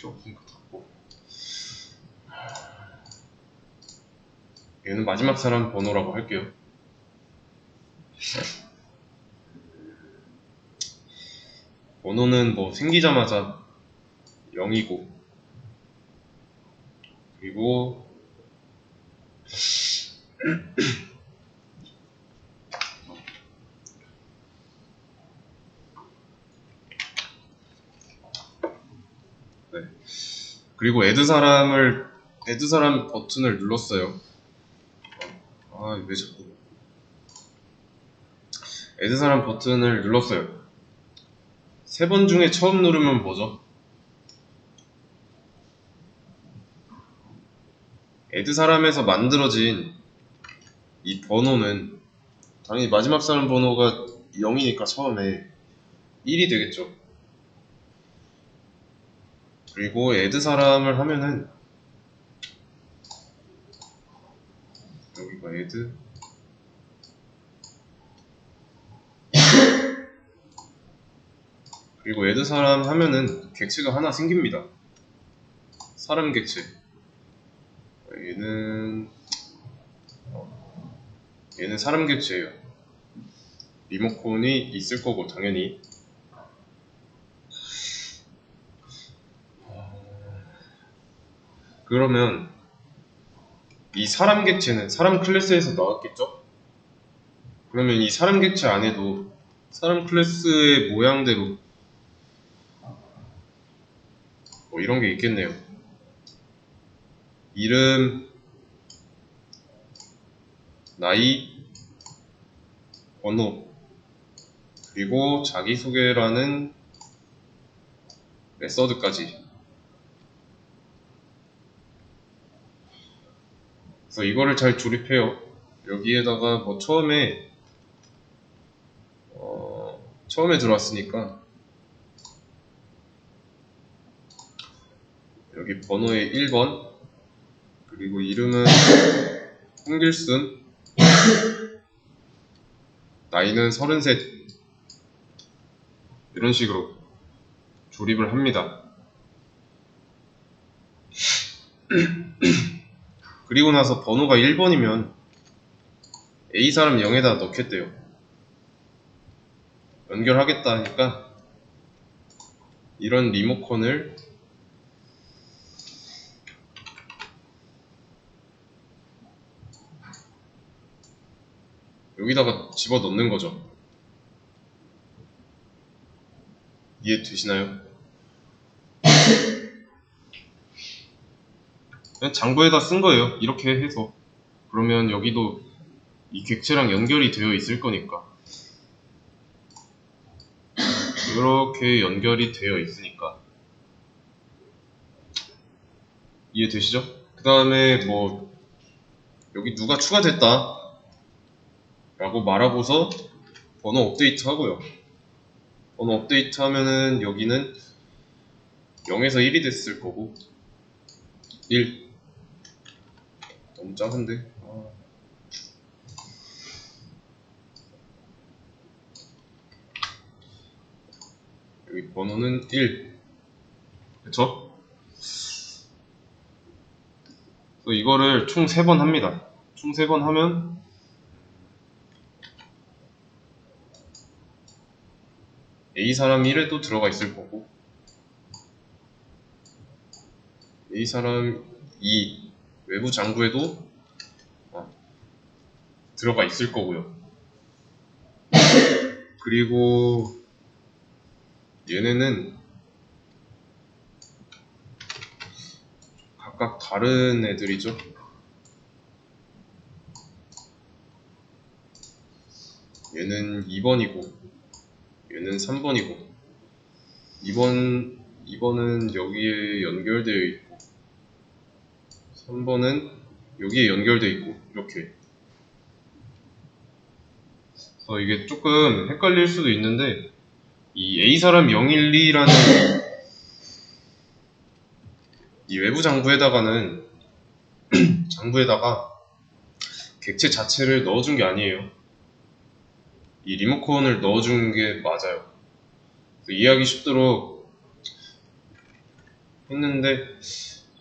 필요 없으니까 닫고. 얘는 마지막 사람 번호라고 할게요. 번호는 뭐 생기자마자 0이고, 그리고 네. 그리고 애드 사람 버튼을 눌렀어요. 왜 자꾸 애드 사람 버튼을 눌렀어요. 3번 중에 처음 누르면 뭐죠? 애드 사람에서 만들어진 이 번호는 당연히 마지막 사람 번호가 0이니까 처음에 1이 되겠죠. 그리고 애드 사람을 하면은 여기가 애드, 그리고 애드 사람 하면은 객체가 하나 생깁니다. 사람 객체. 얘는 사람 객체예요. 리모컨이 있을 거고 당연히. 그러면 이 사람 객체는 사람 클래스에서 나왔겠죠? 그러면 이 사람 객체 안에도 사람 클래스의 모양대로 뭐 이런 게 있겠네요. 이름, 나이, 번호, 그리고 자기소개라는 메서드까지. 그래서 이거를 잘 조립해요. 여기에다가 뭐 처음에 들어왔으니까 여기 번호에 1번, 그리고 이름은 홍길순, 나이는 33, 이런 식으로 조립을 합니다. 그리고 나서 번호가 1번이면 A사람 0에다 넣겠대요. 연결하겠다 하니까 이런 리모컨을 여기다가 집어 넣는 거죠. 이해되시나요? 그냥 장부에다 쓴 거예요. 이렇게 해서. 그러면 여기도 이 객체랑 연결이 되어 있을 거니까. 이렇게 연결이 되어 있으니까. 이해되시죠? 그 다음에 뭐 여기 누가 추가됐다 라고 말하고서 번호 업데이트 하고요. 번호 업데이트 하면은 여기는 0에서 1이 됐을 거고 1. 너무 작은데? 여기 번호는 1. 그쵸? 그래서 이거를 총 3번 합니다. 총 3번 하면 A사람 1에도 들어가 있을 거고 A사람 2 외부 장부에도 들어가 있을 거고요. 그리고 얘네는 각각 다른 애들이죠. 얘는 2번이고 얘는 3번이고 2번은 여기에 연결되어 있고 3번은 여기에 연결되어 있고 이렇게. 그래서 이게 조금 헷갈릴 수도 있는데 이 A사람 012라는 이 외부 장부에다가 객체 자체를 넣어준 게 아니에요. 이 리모컨을 넣어준 게 맞아요. 이해하기 쉽도록 했는데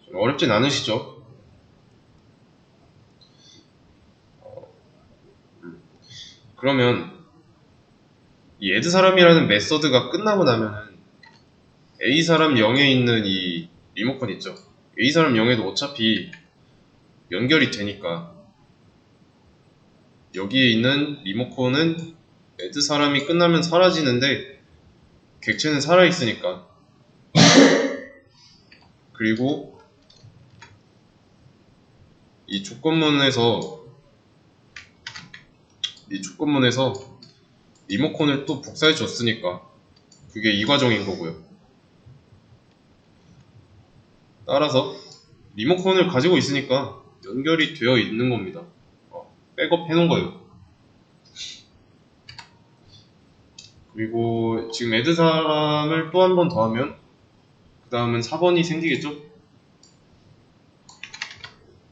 좀 어렵진 않으시죠? 그러면 이 add 사람이라는 메서드가 끝나고 나면은 A 사람 0에 있는 이 리모컨 있죠? A 사람 0에도 어차피 연결이 되니까 여기에 있는 리모컨은 add 사람이 끝나면 사라지는데 객체는 살아있으니까. 그리고 이 조건문에서 리모컨을 또 복사해 줬으니까 그게 이 과정인 거고요. 따라서 리모컨을 가지고 있으니까 연결이 되어 있는 겁니다. 백업 해놓은 거예요. 그리고 지금 add 사람을 또 한 번 더 하면 그 다음은 4번이 생기겠죠?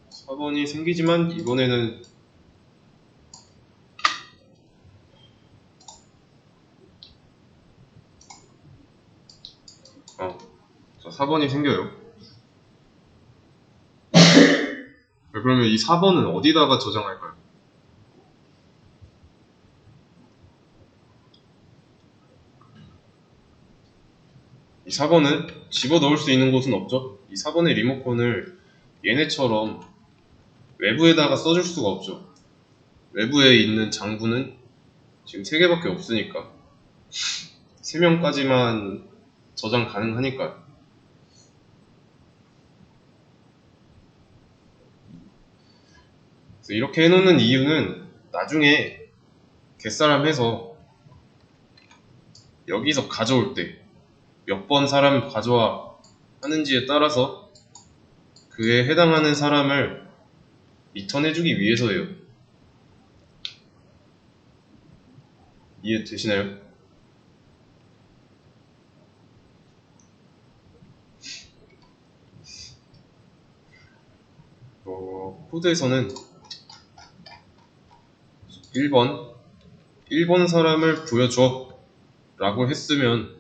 4번이 생기지만 이번에는 자, 4번이 생겨요. 그러면 이 4번은 어디다가 저장할까요? 이 4번은 집어넣을 수 있는 곳은 없죠? 이 4번의 리모컨을 얘네처럼 외부에다가 써줄 수가 없죠. 외부에 있는 장부는 지금 3개밖에 없으니까 3명까지만 저장 가능하니까요. 그래서 이렇게 해놓는 이유는 나중에 갯사람 해서 여기서 가져올 때 몇 번 사람 가져와 하는지에 따라서 그에 해당하는 사람을 리턴해주기 위해서예요. 이해되시나요? 코드에서는 1번 사람을 보여줘 라고 했으면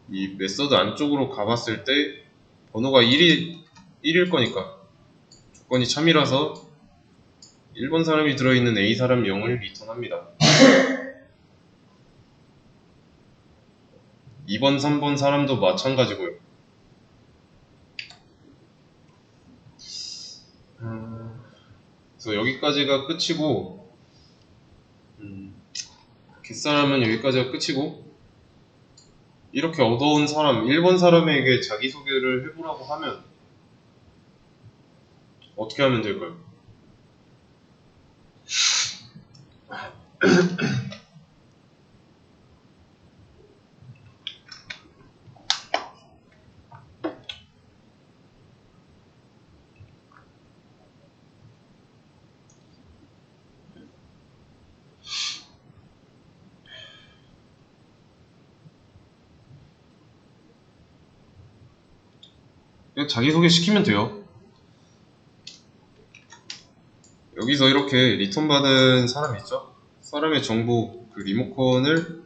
이 메서드 안쪽으로 가봤을 때 번호가 1일 거니까 조건이 참이라서 1번 사람이 들어있는 A 사람 0을 리턴합니다. 2번, 3번 사람도 마찬가지고요. 그래서 여기까지가 끝이고 갯사람은 여기까지가 끝이고 이렇게 얻어온 사람, 1번 사람에게 자기소개를 해보라고 하면 어떻게 하면 될까요? 그냥 자기소개 시키면 돼요. 여기서 이렇게 리턴 받은 사람 있죠? 사람의 정보, 그 리모컨을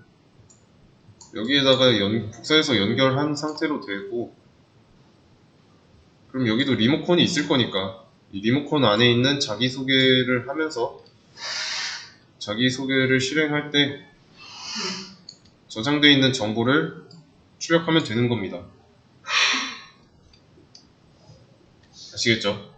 여기에다가 복사해서 연결한 상태로 되고 그럼 여기도 리모컨이 있을 거니까 이 리모컨 안에 있는 자기소개를 하면서 자기소개를 실행할 때 저장되어 있는 정보를 출력하면 되는 겁니다. 아시겠죠?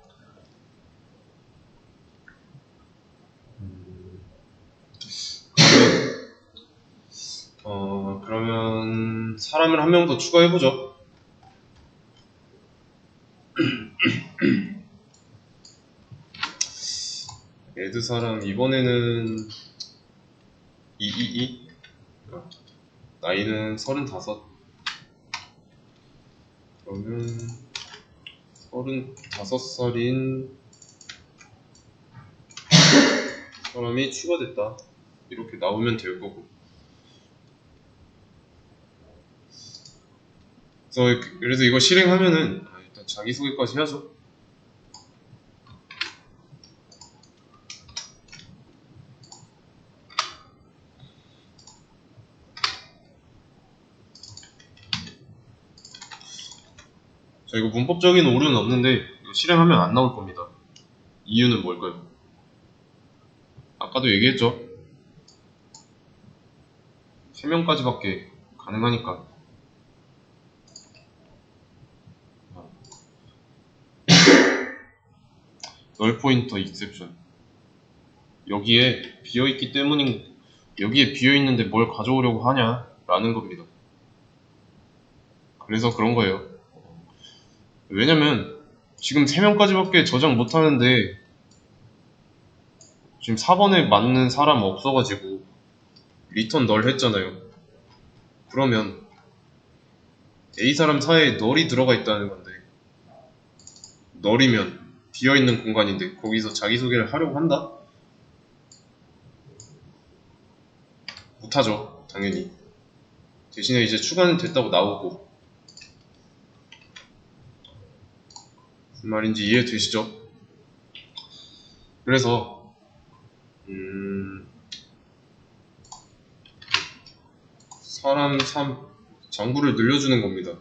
그러면 사람을 한 명 더 추가해보죠. add 사람 이번에는 222 나이는 35 그러면 35살인 사람이 추가됐다 이렇게 나오면 될 거고 그래서 이거 실행하면은 일단 자기소개까지 해야죠. 자, 이거 문법적인 오류는 없는데 이거 실행하면 안 나올 겁니다. 이유는 뭘까요? 아까도 얘기했죠. 3명까지밖에 가능하니까. 널 포인터 익셉션. 여기에 비어있기 때문인, 여기에 비어있는데 뭘 가져오려고 하냐 라는 겁니다. 그래서 그런 거예요. 왜냐면 지금 3명까지밖에 저장 못하는데 지금 4번에 맞는 사람 없어가지고 리턴 널 했잖아요. 그러면 A 사람 사이에 널이 들어가 있다는 건데, 널이면 비어있는 공간인데 거기서 자기소개를 하려고 한다? 못하죠, 당연히. 대신에 이제 추가는 됐다고 나오고. 무슨 말인지 이해되시죠? 그래서 사람 3 장구를 늘려주는 겁니다.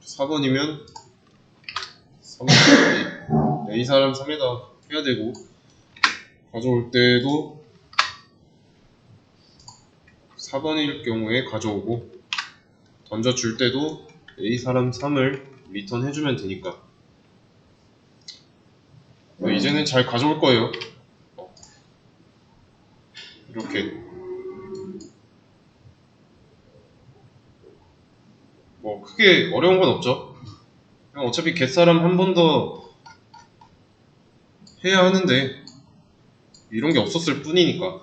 4번이면 3번 A 사람 3에다 해야 되고, 가져올 때도 4번일 경우에 가져오고, 던져줄 때도 A 사람 3을 리턴 해주면 되니까. 이제는 잘 가져올 거예요. 이렇게 뭐 크게 어려운 건 없죠. 그냥 어차피 겟사람 한 번 더 해야 하는데 이런 게 없었을 뿐이니까.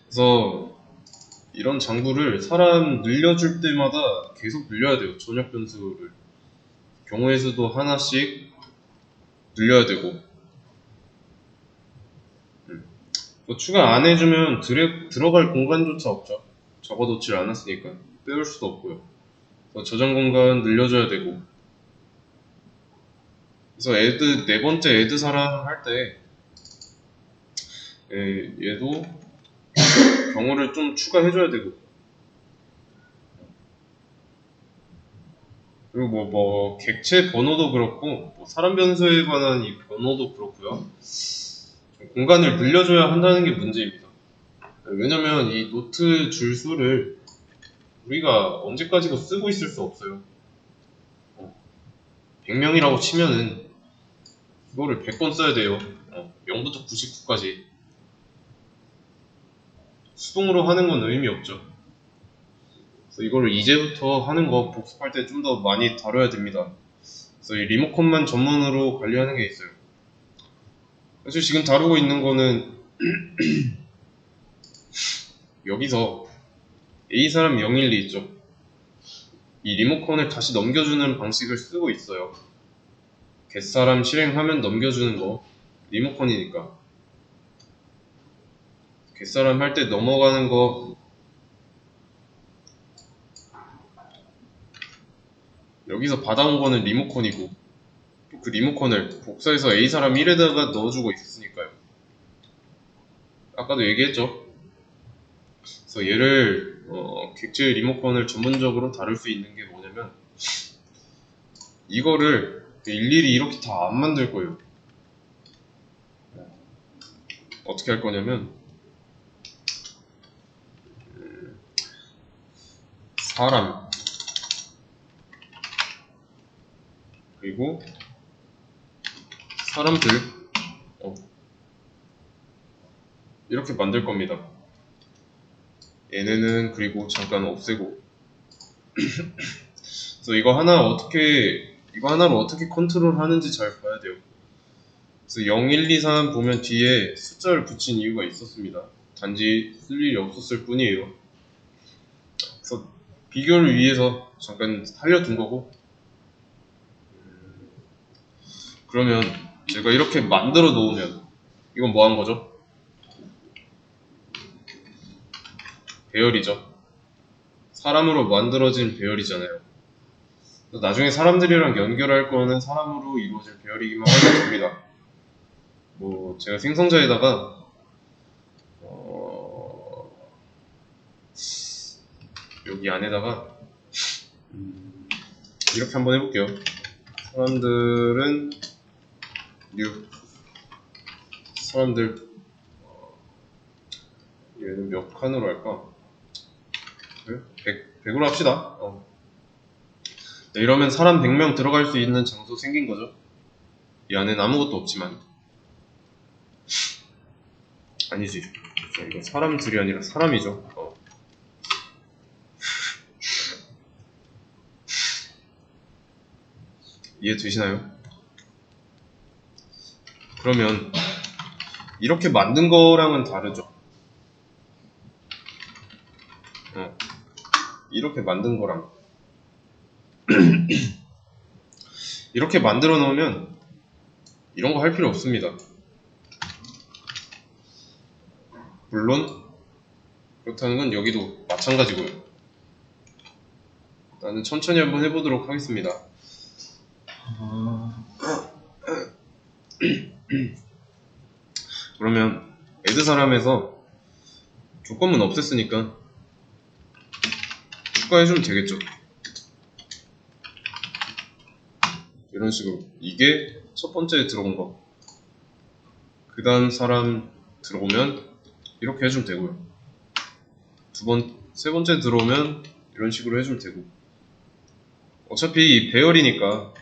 그래서 이런 장구를 사람 늘려줄 때마다 계속 늘려야 돼요. 전역 변수를 경우의 수도 하나씩 늘려야 되고, 또 추가 안 해주면 들어갈 공간조차 없죠. 적어놓질 않았으니까 빼올 수도 없고요. 저장 공간 늘려줘야 되고. 그래서 애드 네 번째 애드 사람 할 때 얘도 경우를 좀 추가해줘야 되고, 그리고 뭐 객체 번호도 그렇고, 뭐 사람 변수에 관한 이 번호도 그렇고요. 공간을 늘려줘야 한다는 게 문제입니다. 왜냐면 이 노트 줄 수를 우리가 언제까지도 쓰고 있을 수 없어요. 100명이라고 치면은 이거를 100번 써야 돼요. 0부터 99까지. 수동으로 하는 건 의미 없죠. 그래서 이거를 이제부터 하는 거 복습할 때 좀 더 많이 다뤄야 됩니다. 그래서 이 리모컨만 전문으로 관리하는 게 있어요. 사실 지금 다루고 있는 거는 여기서 A 사람 012 있죠. 이 리모컨을 다시 넘겨주는 방식을 쓰고 있어요. 겟사람 실행하면 넘겨주는 거, 리모컨이니까. 겟사람 할 때 넘어가는 거, 여기서 받아온 거는 리모컨이고, 그 리모컨을 복사해서 A 사람 1에다가 넣어주고 있으니까요. 아까도 얘기했죠. 그래서 얘를 객체 리모컨을 전문적으로 다룰 수 있는 게 뭐냐면, 이거를 일일이 이렇게 다 안 만들 거예요. 어떻게 할 거냐면, 사람, 그리고 사람들, 이렇게 만들 겁니다. 얘네는 그리고 잠깐 없애고. 그래서 이거 하나로 어떻게 컨트롤 하는지 잘 봐야 돼요. 그래서 0, 1, 2, 3 보면 뒤에 숫자를 붙인 이유가 있었습니다. 단지 쓸 일이 없었을 뿐이에요. 그래서 비교를 위해서 잠깐 살려둔 거고, 그러면 제가 이렇게 만들어 놓으면 이건 뭐 한 거죠? 배열이죠. 사람으로 만들어진 배열이잖아요. 나중에 사람들이랑 연결할 거는 사람으로 이루어질 배열이기만 하면 됩니다. 뭐 제가 생성자에다가 여기 안에다가 이렇게 한번 해볼게요. 사람들은 뉴 사람들 얘는 몇 칸으로 할까? 100으로 합시다. 네, 이러면 사람 100명 들어갈 수 있는 장소 생긴 거죠. 이 안에는 아무것도 없지만. 아니지. 이거 사람들이 아니라 사람이죠. 이해되시나요? 그러면 이렇게 만든 거랑은 다르죠. 이렇게 만든 거랑 이렇게 만들어 놓으면 이런 거 할 필요 없습니다. 물론 그렇다는 건 여기도 마찬가지고요. 일단은 천천히 한번 해보도록 하겠습니다. 그러면 add 사람에서 조건문 없앴으니까 추가해주면 되겠죠. 이런 식으로 이게 첫 번째 들어온 거, 그 다음 사람 들어오면 이렇게 해주면 되고요. 세 번째 들어오면 이런 식으로 해주면 되고. 어차피 배열이니까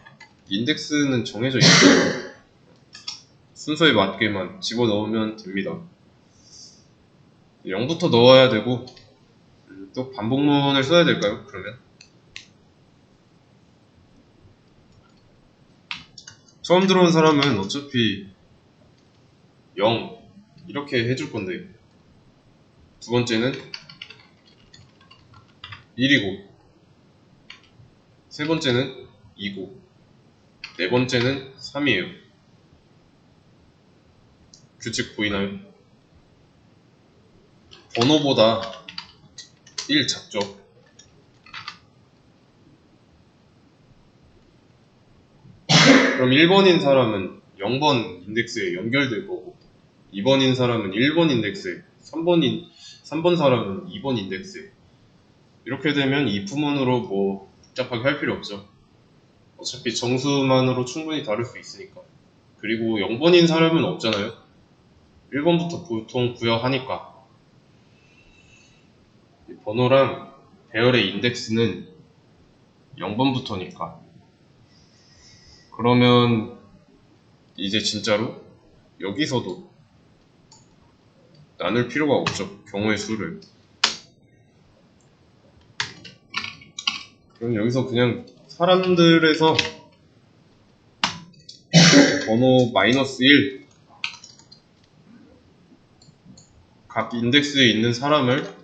인덱스는 정해져 있어요. 순서에 맞게만 집어넣으면 됩니다. 0부터 넣어야 되고, 또 반복문을 써야 될까요? 그러면 처음 들어온 사람은 어차피 0 이렇게 해줄 건데, 두 번째는 1이고, 세 번째는 2고, 네 번째는 3이에요. 규칙 보이나요? 번호보다 1 작죠. 그럼 1번인 사람은 0번 인덱스에 연결될 거고, 2번인 사람은 1번 인덱스에, 3번 사람은 2번 인덱스에. 이렇게 되면 이 부문으로 뭐 복잡하게 할 필요 없죠. 어차피 정수만으로 충분히 다룰 수 있으니까. 그리고 0번인 사람은 없잖아요. 1번부터 보통 구여하니까. 번호랑 배열의 인덱스는 0번부터니까. 그러면 이제 진짜로 여기서도 나눌 필요가 없죠. 경우의 수를. 그럼 여기서 그냥 사람들에서 번호 -1 각 인덱스에 있는 사람을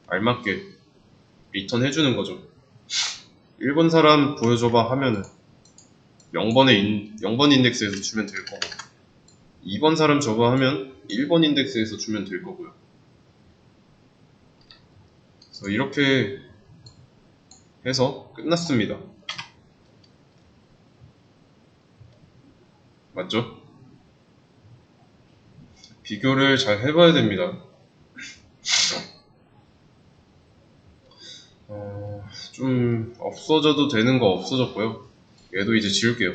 알맞게 리턴 해주는 거죠. 1번 사람 보여줘봐 하면은 0번 인덱스에서 주면 될 거고, 2번 사람 줘봐 하면 1번 인덱스에서 주면 될 거고요. 그래서 이렇게 해서 끝났습니다. 맞죠? 비교를 잘 해봐야 됩니다. 좀 없어져도 되는 거 없어졌고요. 얘도 이제 지울게요.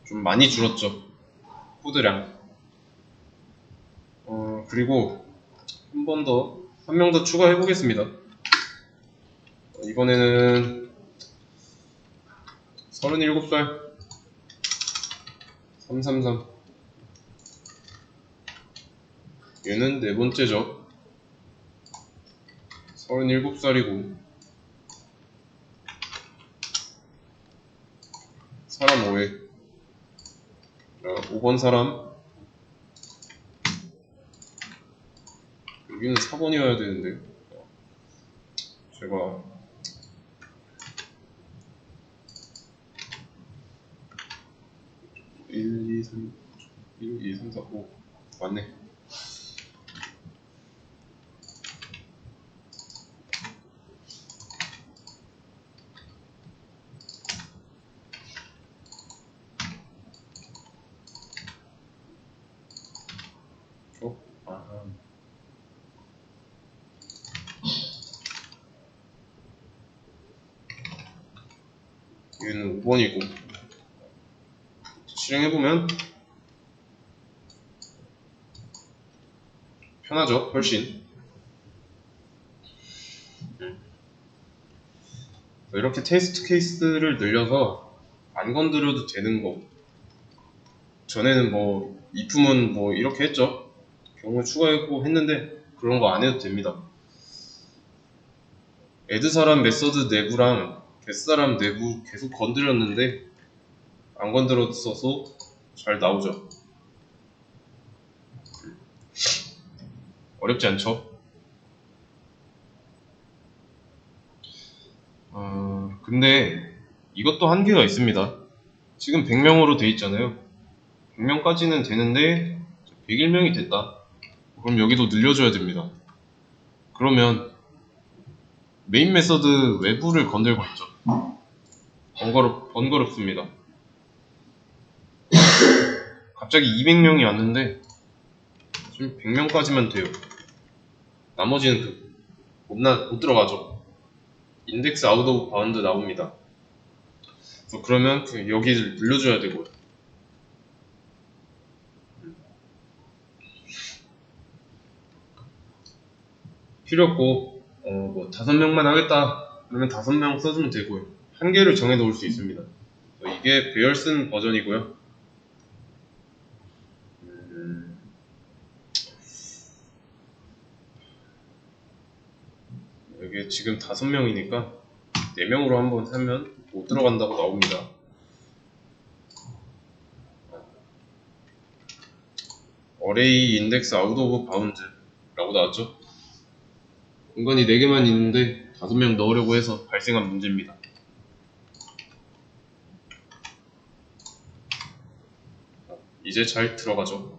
좀 많이 줄었죠, 코드량. 그리고 한 명 더 추가해 보겠습니다. 이번에는 37살 333. 얘는 네 번째죠. 37살이고 사람 5회. 5번 사람, 여기는 4번이어야 되는데 제가 1, 2, 3, 1, 2, 3, 4, 5 맞네. 여기는 5번이고 실행해보면 편하죠, 훨씬. 이렇게 테스트 케이스를 늘려서 안 건드려도 되는 거. 전에는 뭐 if은 뭐 이렇게 했죠. 경우 추가했고 했는데 그런 거 안 해도 됩니다. add 사람 메서드 내부랑 get 사람 내부 계속 건드렸는데 안 건드렸어서 잘 나오죠. 어렵지 않죠? 근데 이것도 한계가 있습니다. 지금 100명으로 돼 있잖아요. 100명까지는 되는데 101명이 됐다. 그럼 여기도 늘려줘야 됩니다. 그러면 메인 메서드 외부를 건들고 있죠. 번거롭습니다. 갑자기 200명이 왔는데 지금 100명까지만 돼요. 나머지는 못 들어가죠. 인덱스 아웃 오브 바운드 나옵니다. 그러면 여기를 늘려줘야 되고요. 필요 없고 뭐 5명만 하겠다 그러면 5명 써주면 되고요. 한계를 정해 놓을 수 있습니다. 이게 배열 쓴 버전이고요. 여기 지금 5명이니까 4명으로 한번 하면 못 들어간다고 나옵니다. 어레이 인덱스 아웃 오브 바운드 라고 나왔죠. 공간이 4개만 있는데 5명 넣으려고 해서 발생한 문제입니다. 이제 잘 들어가죠.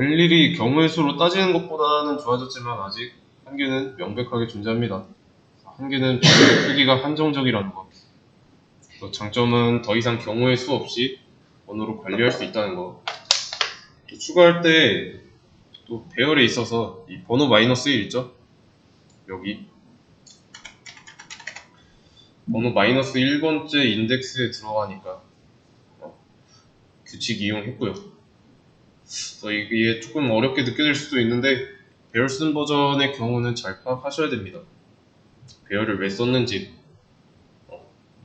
일일이 경우의 수로 따지는 것보다는 좋아졌지만 아직 한계는 명백하게 존재합니다. 한계는 배열 크기가 한정적이라는 것. 또 장점은 더 이상 경우의 수 없이 번호로 관리할 수 있다는 거. 또 추가할 때 또 배열에 있어서 이 번호 마이너스 1 있죠? 여기 번호 마이너스 1번째 인덱스에 들어가니까 규칙 이용했고요. 그래서 이게 조금 어렵게 느껴질 수도 있는데 배열 쓴 버전의 경우는 잘 파악하셔야 됩니다. 배열을 왜 썼는지.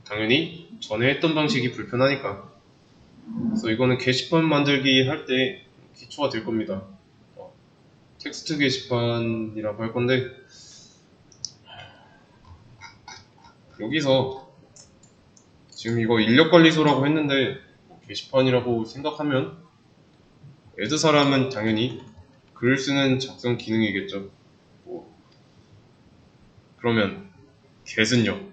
당연히 전에 했던 방식이 불편하니까. 그래서 이거는 게시판 만들기 할 때 기초가 될 겁니다. 텍스트 게시판이라고 할 건데 여기서 지금 이거 인력관리소라고 했는데 게시판이라고 생각하면 add 사람은 당연히 글을 쓰는 작성 기능이겠죠. 그러면 get은요?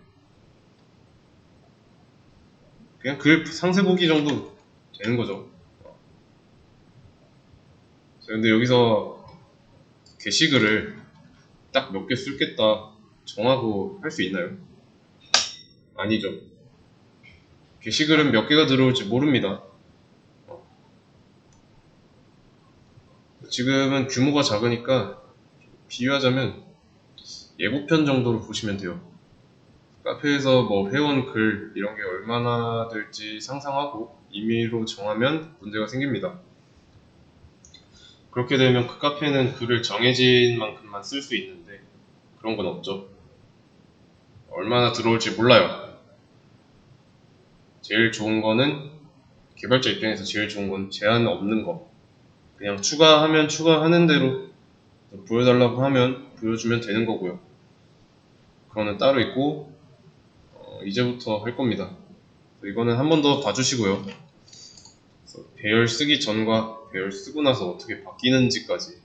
그냥 글 상세 보기 정도 되는 거죠. 근데 여기서 게시글을 딱 몇 개 쓸겠다 정하고 할 수 있나요? 아니죠. 게시글은 몇 개가 들어올지 모릅니다. 지금은 규모가 작으니까 비유하자면 예고편 정도로 보시면 돼요. 카페에서 뭐 회원 글 이런 게 얼마나 될지 상상하고 임의로 정하면 문제가 생깁니다. 그렇게 되면 그 카페는 글을 정해진 만큼만 쓸 수 있는데 그런 건 없죠. 얼마나 들어올지 몰라요. 제일 좋은 거는 개발자 입장에서 제일 좋은 건 제한 없는 거. 그냥 추가하면 추가하는 대로 보여달라고 하면 보여주면 되는 거고요. 그거는 따로 있고 이제부터 할 겁니다. 이거는 한 번 더 봐주시고요. 배열 쓰기 전과 배열 쓰고 나서 어떻게 바뀌는지까지